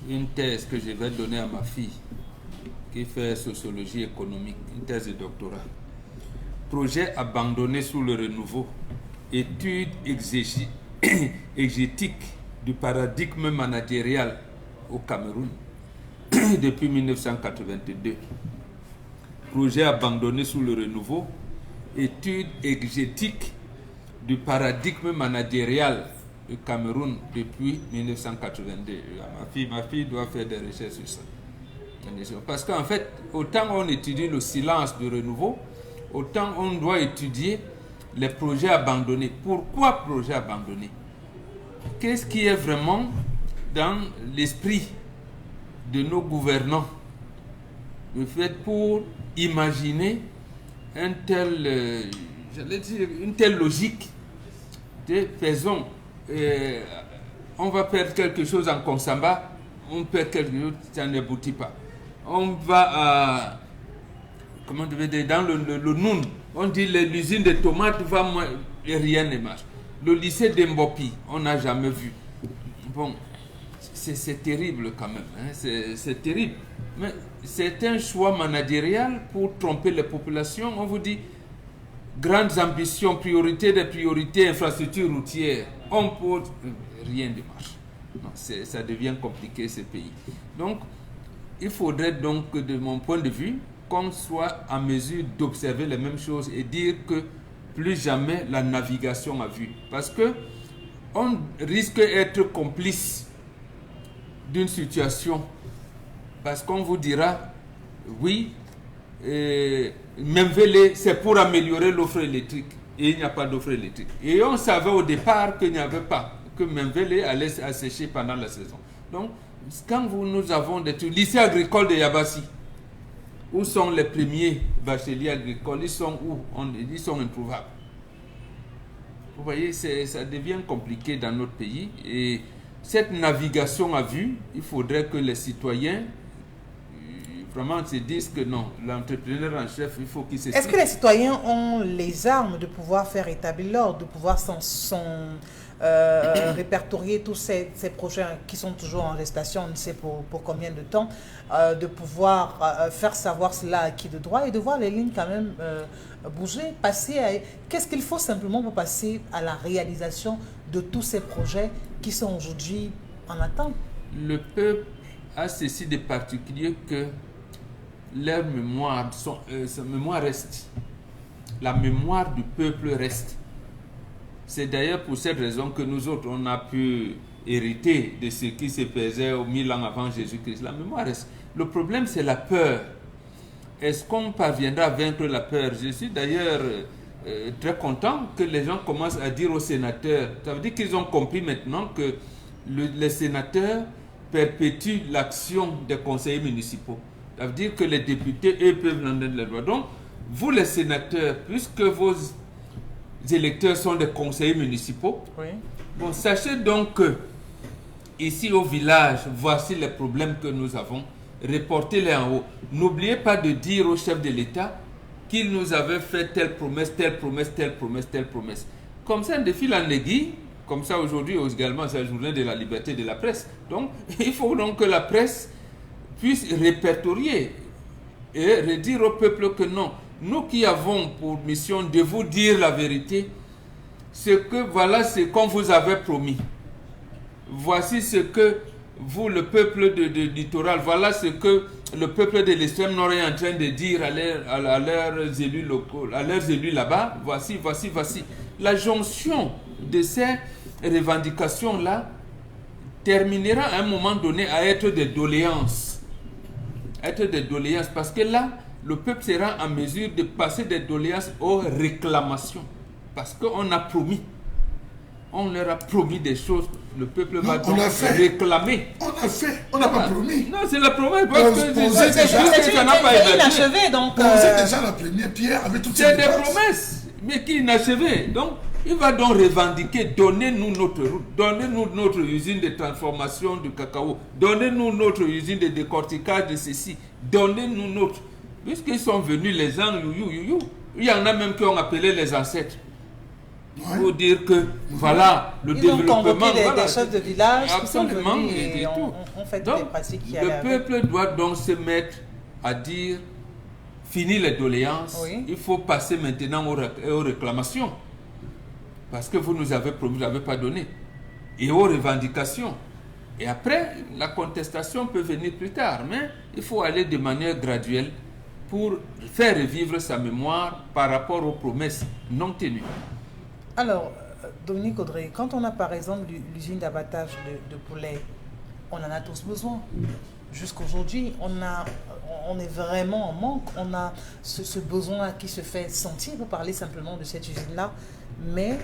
une thèse que je vais donner à ma fille qui fait sociologie économique, une thèse de doctorat. Projet abandonné sous le renouveau, étude exégétique du paradigme managérial au Cameroun depuis 1982. Projet abandonné sous le renouveau, étude exégétique du paradigme managérial du Cameroun depuis 1982. Ma fille doit faire des recherches sur ça. Parce qu'en fait, autant on étudie le silence du renouveau, autant on doit étudier les projets abandonnés. Pourquoi projets abandonnés? Qu'est-ce qui est vraiment dans l'esprit de nos gouvernants? Le fait pour imaginer une telle logique de faisons, on va perdre quelque chose en Konsamba, on perd quelque chose, ça n'aboutit pas. On va à, comment on dire, dans le Noun, on dit l'usine de tomates va moins, et rien ne marche. Le lycée d'Mbopi, on n'a jamais vu. Bon, c'est terrible quand même, hein, c'est terrible. Mais c'est un choix managérial pour tromper les populations. On vous dit, grandes ambitions, priorité des priorités, infrastructures routières. On pose, rien ne marche. Non, ça devient compliqué ce pays. Donc, il faudrait donc, de mon point de vue, qu'on soit en mesure d'observer les mêmes choses et dire que plus jamais la navigation à vue. Parce que on risque d'être complice d'une situation. Parce qu'on vous dira, oui, Memvele, c'est pour améliorer l'offre électrique. Et il n'y a pas d'offre électrique. Et on savait au départ qu'il n'y avait pas, que Memvele allait assécher pendant la saison. Donc, quand nous avons des lycées agricoles de Yabassi, où sont les premiers bacheliers agricoles? Ils sont où? Ils sont introuvables. Vous voyez, ça devient compliqué dans notre pays. Et cette navigation à vue, il faudrait que les citoyens vraiment se disent que non, l'entrepreneur en chef, il faut qu'il se... Est-ce que les citoyens ont les armes de pouvoir faire établir l'ordre, de pouvoir répertorier tous ces projets qui sont toujours en gestation, on ne sait pour combien de temps, de pouvoir faire savoir cela à qui de droit et de voir les lignes quand même bouger, passer à... Qu'est-ce qu'il faut simplement pour passer à la réalisation de tous ces projets qui sont aujourd'hui en attente? Le peuple a ceci de particulier que leur mémoire, sa mémoire reste. La mémoire du peuple reste. C'est d'ailleurs pour cette raison que nous autres, on a pu hériter de ce qui se faisait au 1000 ans avant Jésus-Christ. La mémoire reste. Le problème, c'est la peur. Est-ce qu'on parviendra à vaincre la peur? Je suis d'ailleurs très content que les gens commencent à dire aux sénateurs. Ça veut dire qu'ils ont compris maintenant que les sénateurs perpétuent l'action des conseillers municipaux. Ça veut dire que les députés, eux, peuvent l'entendre les lois. Donc, vous les sénateurs, puisque vos électeurs sont des conseillers municipaux, oui. Bon, sachez donc que ici au village, voici les problèmes que nous avons. Reportez-les en haut. N'oubliez pas de dire au chef de l'État qu'il nous avait fait telle promesse, telle promesse, telle promesse, telle promesse. Comme ça, de fil en aiguille, comme ça aujourd'hui également, c'est la journée de la liberté de la presse. Donc, il faut donc que la presse puisse répertorier et redire au peuple que non, nous qui avons pour mission de vous dire la vérité, c'est que voilà ce qu'on vous avait promis. Voici ce que vous, le peuple du littoral, voilà ce que le peuple de l'extrême nord est en train de dire à leurs élus locaux, à leurs élus là-bas. Voici. La jonction de ces revendications-là terminera à un moment donné à être des doléances. Parce que là, le peuple sera en mesure de passer des doléances aux réclamations. Parce qu'on a promis. On leur a promis des choses. Le peuple va donc réclamer. On a fait. On n'a pas promis. Non, c'est la promesse. Parce que ça n'a pas été inachevé. Donc, posez déjà la première pierre avec toutes ces c'est des promesses, mais qui inachevées. Donc, il va donc revendiquer, donnez-nous notre route, donnez-nous notre usine de transformation du cacao, donnez-nous notre usine de décortiquage de ceci, donnez-nous notre... Puisqu'ils sont venus les gens, il y en a même qui ont appelé les ancêtres. Ouais. Pour dire que, voilà, le développement... Ils ont convoqué voilà, des chefs de village qui sont absolument, venus et on fait donc, des pratiques qui le peuple doit donc se mettre à dire, fini les doléances, oui. Il faut passer maintenant aux réclamations. Parce que vous nous avez promis, vous n'avez pas donné. Et aux revendications. Et après, la contestation peut venir plus tard. Mais il faut aller de manière graduelle pour faire revivre sa mémoire par rapport aux promesses non tenues. Alors, Dominique Audrey, quand on a par exemple l'usine d'abattage de poulet, on en a tous besoin. Jusqu'aujourd'hui, on est vraiment en manque. On a ce besoin qui se fait sentir. Vous parlez simplement de cette usine-là. Mais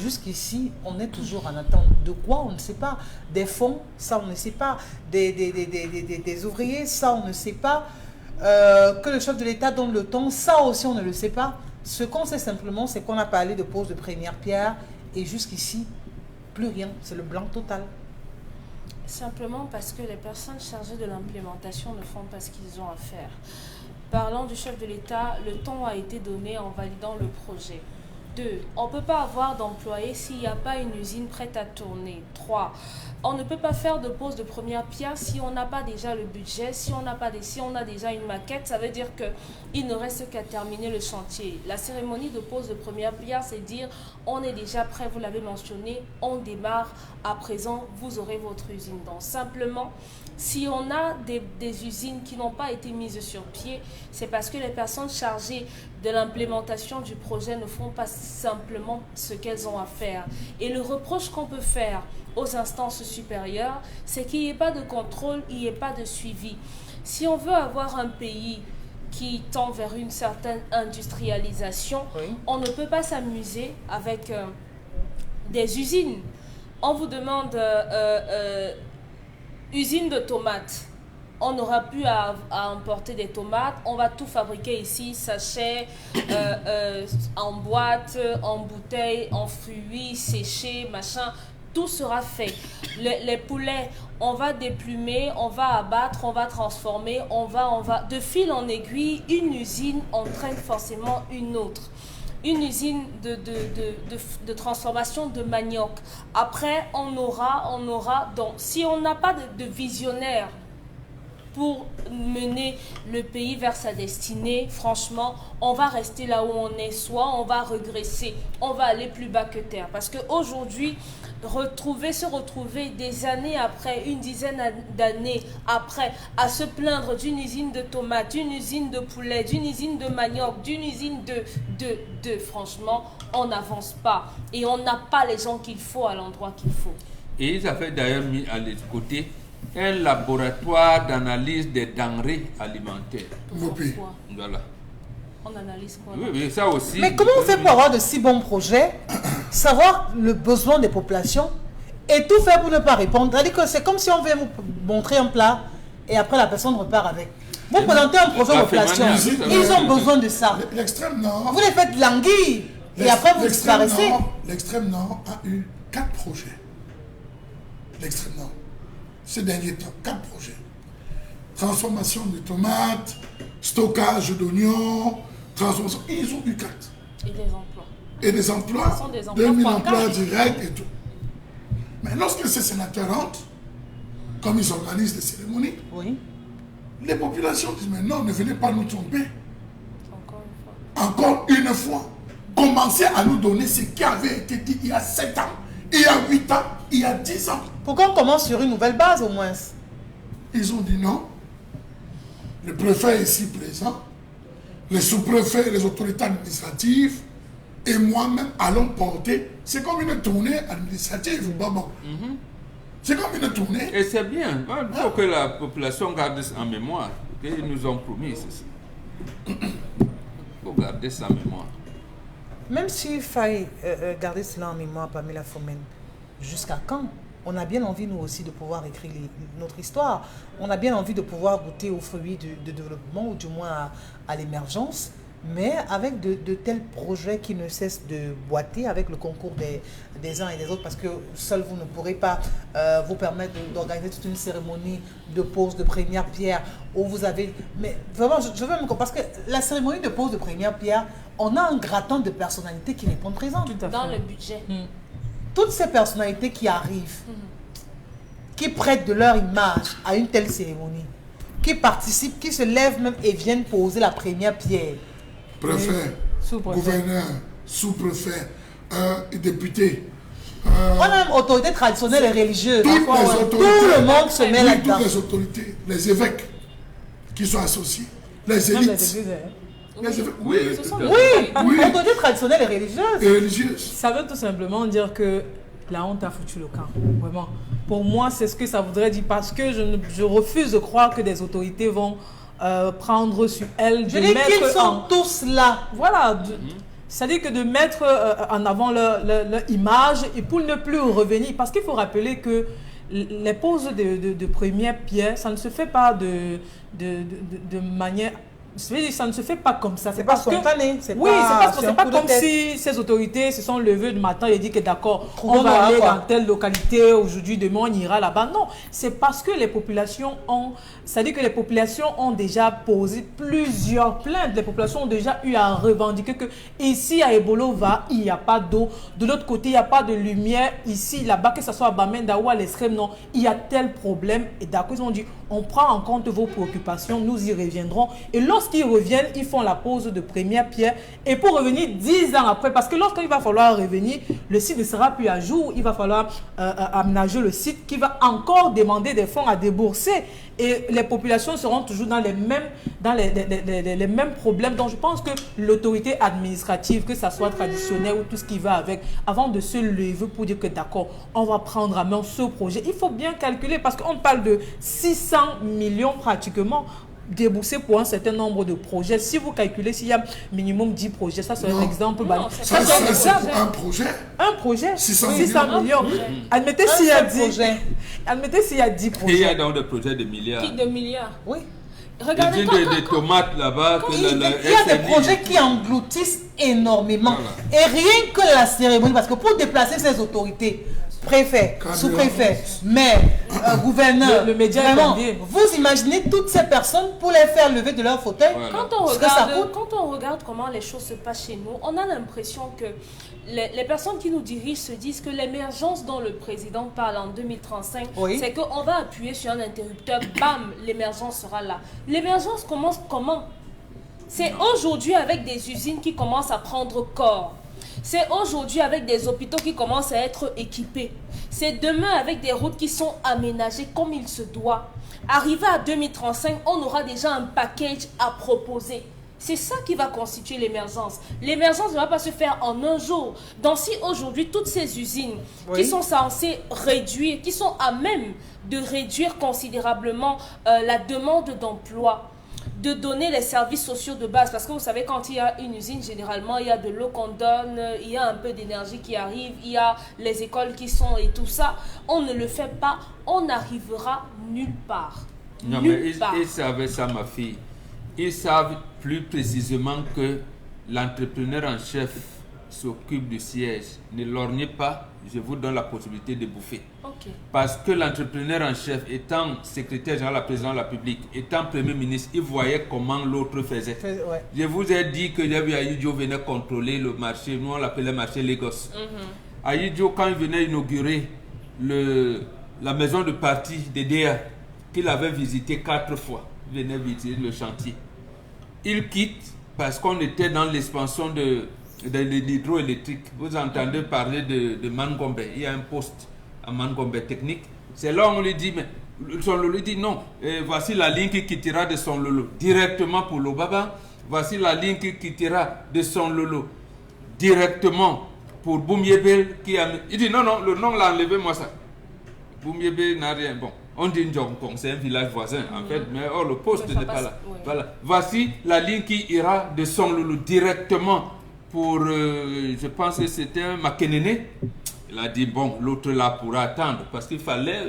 jusqu'ici, on est toujours en attente. De quoi? On ne sait pas. Des fonds, ça, on ne sait pas. Des ouvriers, ça, on ne sait pas. Que le chef de l'État donne le temps, ça aussi, on ne le sait pas. Ce qu'on sait simplement, c'est qu'on a parlé de pose de première pierre. Et jusqu'ici, plus rien. C'est le blanc total. Simplement parce que les personnes chargées de l'implémentation ne font pas ce qu'ils ont à faire. Parlant du chef de l'État, le temps a été donné en validant le projet. 2. On ne peut pas avoir d'employés s'il n'y a pas une usine prête à tourner. 3. On ne peut pas faire de pose de première pierre si on n'a pas déjà le budget, si on a déjà une maquette, ça veut dire qu'il ne reste qu'à terminer le chantier. La cérémonie de pose de première pierre, c'est dire on est déjà prêt, vous l'avez mentionné, on démarre, à présent vous aurez votre usine. Donc simplement, si on a des usines qui n'ont pas été mises sur pied, c'est parce que les personnes chargées de l'implémentation du projet ne font pas simplement ce qu'elles ont à faire. Et le reproche qu'on peut faire aux instances supérieures, c'est qu'il n'y ait pas de contrôle, il n'y ait pas de suivi. Si on veut avoir un pays qui tend vers une certaine industrialisation, oui, on ne peut pas s'amuser avec des usines. On vous demande usine de tomates. On n'aura plus à importer des tomates. On va tout fabriquer ici, sachets, en boîte, en bouteille, en fruits, séchés, machin. Tout sera fait. Les poulets, on va déplumer, on va abattre, on va transformer, on va... De fil en aiguille, une usine entraîne forcément une autre. Une usine de transformation de manioc. Après, on aura... Donc, si on n'a pas de visionnaire pour mener le pays vers sa destinée, franchement, on va rester là où on est, soit on va regresser, on va aller plus bas que terre. Parce qu'aujourd'hui, se retrouver des années après, une dizaine d'années après, à se plaindre d'une usine de tomates, d'une usine de poulet, d'une usine de manioc, d'une usine franchement, on n'avance pas. Et on n'a pas les gens qu'il faut à l'endroit qu'il faut. Et ils avaient d'ailleurs mis à côté un laboratoire d'analyse des denrées alimentaires. Voilà. On analyse quoi? Oui, ça aussi. Mais comment on fait pour avoir de si bons projets, savoir le besoin des populations et tout faire pour ne pas répondre? C'est comme si on veut vous montrer un plat et après la personne repart avec. Vous présentez un projet aux populations, ils ont besoin de ça. L'extrême nord. Vous les faites languir et après vous disparaissez. L'extrême nord a eu 4 projets. L'extrême nord. Ces derniers temps, 4 projets. Transformation de tomates, stockage d'oignons, transformation. Ils ont eu 4. Et des emplois. Et des emplois, 2000 emplois directs et tout. Mais lorsque ces sénateurs rentrent, comme ils organisent les cérémonies, oui, les populations disent, mais non, ne venez pas nous tromper. Encore une fois. Commencez à nous donner ce qui avait été dit il y a 7 ans, il y a 8 ans, il y a 10 ans. Pourquoi on commence sur une nouvelle base au moins? Ils ont dit non. Le préfet est ici présent. Les sous-préfets, les autorités administratives et moi-même allons porter. C'est comme une tournée administrative. C'est comme une tournée. Et c'est bien. Il faut que la population garde ça en mémoire. Ils nous ont promis ceci. Il faut garder ça en mémoire. Même s'il faille garder cela en mémoire, Pamela Phomène, jusqu'à quand? On a bien envie, nous aussi, de pouvoir écrire notre histoire. On a bien envie de pouvoir goûter aux fruits du développement, ou du moins à l'émergence, mais avec de tels projets qui ne cessent de boiter avec le concours des uns et des autres, parce que seul vous ne pourrez pas vous permettre d'organiser toute une cérémonie de pose de première pierre, où vous avez... Mais vraiment, je veux me comprendre, parce que la cérémonie de pose de première pierre, on a un gratin de personnalités qui répondent présentes. Dans le budget. Toutes ces personnalités qui arrivent, qui prêtent de leur image à une telle cérémonie, qui participent, qui se lèvent même et viennent poser la première pierre. Préfet, gouverneur, sous-préfet, député. On a même autorités traditionnelles et religieuses. Tout le monde se met là-dedans. Toutes les autorités, les évêques qui sont associés, les élites. Oui, autorités traditionnelles et religieuses. Ça veut tout simplement dire que la honte a foutu le camp. Vraiment. Pour moi, c'est ce que ça voudrait dire, parce que je refuse de croire que des autorités vont prendre sur elle. Je dis qu'ils sont tous là. Voilà. C'est-à-dire que de mettre en avant leur image et pour ne plus revenir. Parce qu'il faut rappeler que les poses de première pierre, ça ne se fait pas de manière... Ça ne se fait pas comme ça. C'est pas spontané. Oui, c'est pas comme si ces autorités se sont levées le matin et dit que d'accord, on va aller dans telle localité, aujourd'hui, demain, on ira là-bas. Non, c'est parce que les populations ont... C'est-à-dire que les populations ont déjà posé plusieurs plaintes. Les populations ont déjà eu à revendiquer que ici à Ebolova, il n'y a pas d'eau. De l'autre côté, il n'y a pas de lumière. Ici, là-bas, que ce soit à Bamenda ou à l'Eskrem, non, il y a tel problème. Et d'accord, ils ont dit, on prend en compte vos préoccupations, nous y reviendrons. Et lorsqu'ils reviennent, ils font la pose de première pierre. Et pour revenir 10 ans après, parce que lorsqu'il va falloir revenir, le site ne sera plus à jour. Il va falloir aménager le site qui va encore demander des fonds à débourser. Et les populations seront toujours dans les mêmes problèmes. Donc je pense que l'autorité administrative, que ça soit traditionnel ou tout ce qui va avec, avant de se lever pour dire que d'accord, on va prendre à main ce projet, il faut bien calculer parce qu'on parle de 600 millions pratiquement déboursés pour un certain nombre de projets. Si vous calculez s'il y a minimum 10 projets, ça c'est un exemple. Ça c'est un projet. Un projet, 600 millions. Admettez s'il y a 10 projets. Admettez s'il y a 10 projets. Et il y a donc des projets de milliards. Qui de milliards? Oui. Regardez des tomates là-bas. Il y a des projets qui engloutissent énormément. Voilà. Et rien que la cérémonie, parce que pour déplacer ces autorités, préfet, sous-préfet, maire, gouverneur, le média vraiment, vous imaginez toutes ces personnes pour les faire lever de leur fauteuil? Voilà. Quand on regarde comment les choses se passent chez nous, on a l'impression que les personnes qui nous dirigent se disent que l'émergence dont le président parle en 2035, oui, c'est qu'on va appuyer sur un interrupteur, bam, l'émergence sera là. L'émergence commence comment? C'est aujourd'hui avec des usines qui commencent à prendre corps. C'est aujourd'hui avec des hôpitaux qui commencent à être équipés. C'est demain avec des routes qui sont aménagées comme il se doit. Arrivé à 2035, on aura déjà un package à proposer. C'est ça qui va constituer l'émergence. L'émergence ne va pas se faire en un jour. Donc si aujourd'hui, toutes ces usines qui sont censées réduire, qui sont à même de réduire considérablement la demande d'emploi, de donner les services sociaux de base, parce que vous savez, quand il y a une usine, généralement il y a de l'eau qu'on donne, il y a un peu d'énergie qui arrive, il y a les écoles qui sont et tout ça. On ne le fait pas, on n'arrivera nulle part. Non, mais ils savaient ça, ma fille. Ils savent plus précisément que l'entrepreneur en chef s'occupe du siège. Ne lorgnez pas, je vous donne la possibilité de bouffer. Okay. Parce que l'entrepreneur en chef, étant secrétaire général, la président de la République, étant premier ministre, il voyait comment l'autre faisait. Ouais. Je vous ai dit que Ayidjo venait contrôler le marché, nous on l'appelait marché Lagos. Ayidjo, quand il venait inaugurer la maison de parti des DA, qu'il avait visité 4 fois, il venait visiter le chantier. Il quitte parce qu'on était dans l'expansion de l'hydroélectrique. Vous entendez parler de Mangombe. Il y a un poste à Mangombe technique. C'est là où on lui dit, mais son Lolo dit non, voici la ligne qui quittera de son Lolo directement pour l'Obaba. Voici la ligne qui quittera de son Lolo directement pour Boumyébel. Il dit non, le nom l'a enlevé, moi ça. Boumyébel n'a rien. Bon, on dit Ndjongkong, c'est un village voisin en fait, mais le poste n'est pas là. Oui. Voilà. Voici la ligne qui ira de son Lolo directement pour, je pense que c'était un Makenene. Il a dit, bon, l'autre là pourra attendre, parce qu'il fallait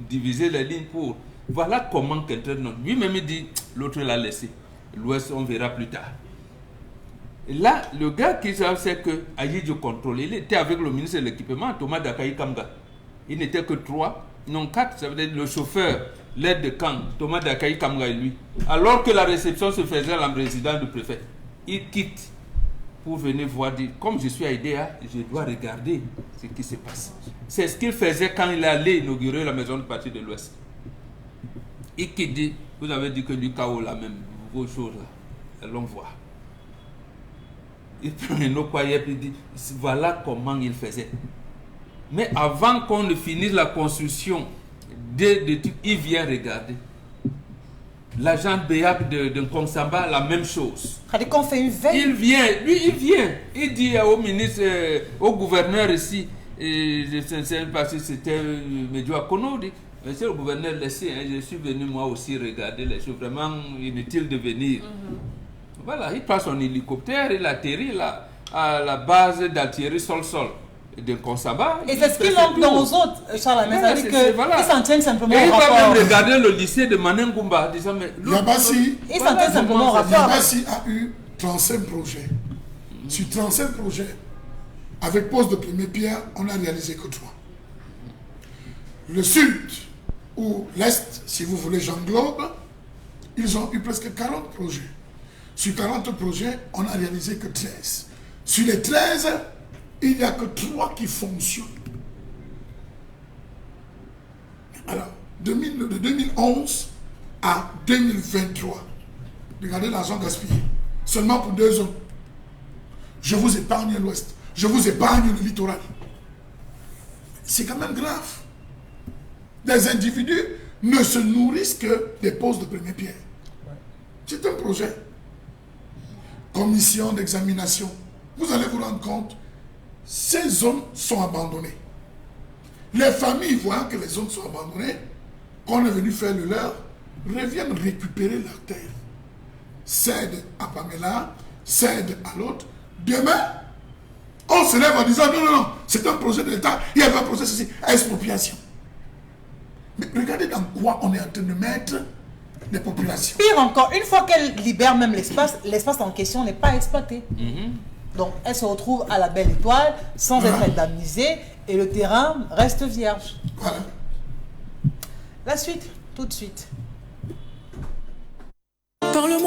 diviser les lignes pour... Voilà comment quelqu'un... Lui-même, il dit, l'autre l'a laissé. L'Ouest, on verra plus tard. Et là, le gars qui savait, c'est que Ayidjo contrôle. Il était avec le ministre de l'équipement, Thomas Dakaï Kamga. Il n'était que 3, non 4, ça veut dire le chauffeur, l'aide de camp, Thomas Dakaï Kamga et lui. Alors que la réception se faisait à la résidence du préfet. Il quitte pour venir voir, dire, comme je suis à IDEA, je dois regarder ce qui se passe. C'est ce qu'il faisait quand il allait inaugurer la maison de parti de l'Ouest. Et qui dit, vous avez dit que du chaos là même, vos choses là, allons voir. Il prenait nos croyants et dit, voilà comment il faisait. Mais avant qu'on ne finisse la construction, il vient regarder. L'agent Béab de Kongsamba, la même chose. Qu'on fait une veille. Il vient. Il dit au ministre, au gouverneur ici, je ne sais pas si c'était Medjo Akono, Monsieur le gouverneur, laissez, hein, je suis venu moi aussi regarder les choses. Vraiment inutile de venir. Voilà, il prend son hélicoptère, il atterrit là, à la base d'artillerie sol-sol de Konsaba. Et c'est ce qui manque dans aux autres, Charles. Mais ça veut dire qu'ils s'en tiennent simplement et au rapport. il va même regarder le lycée de Manengumba, disant mais... Yabassi, Ils s'en tiennent simplement au rapport. Yabassi a eu 35 projets. Sur 35 projets, avec pose de première pierre, on n'a réalisé que 3. Le sud ou l'est, si vous voulez, j'englobe, ils ont eu presque 40 projets. Sur 40 projets, on n'a réalisé que 13. Sur les 13, il n'y a que 3 qui fonctionnent. Alors, de 2011 à 2023, regardez l'argent gaspillé. Seulement pour 2 zones. Je vous épargne l'ouest. Je vous épargne le littoral. C'est quand même grave. Des individus ne se nourrissent que des poses de première pierre. C'est un projet. Commission d'examination. Vous allez vous rendre compte, ces zones sont abandonnées. Les familles, voyant que les zones sont abandonnées, qu'on est venu faire le leur, reviennent récupérer leur terre. Cède à Pamela, cède à l'autre. Demain, on se lève en disant non, non, non, c'est un projet de l'État, il y avait un projet ceci, expropriation. Mais regardez dans quoi on est en train de mettre les populations. Pire encore, une fois qu'elle libère même l'espace, l'espace en question n'est pas exploité. Donc elle se retrouve à la belle étoile sans être indemnisée et le terrain reste vierge. Voilà. La suite, tout de suite. Parle-moi.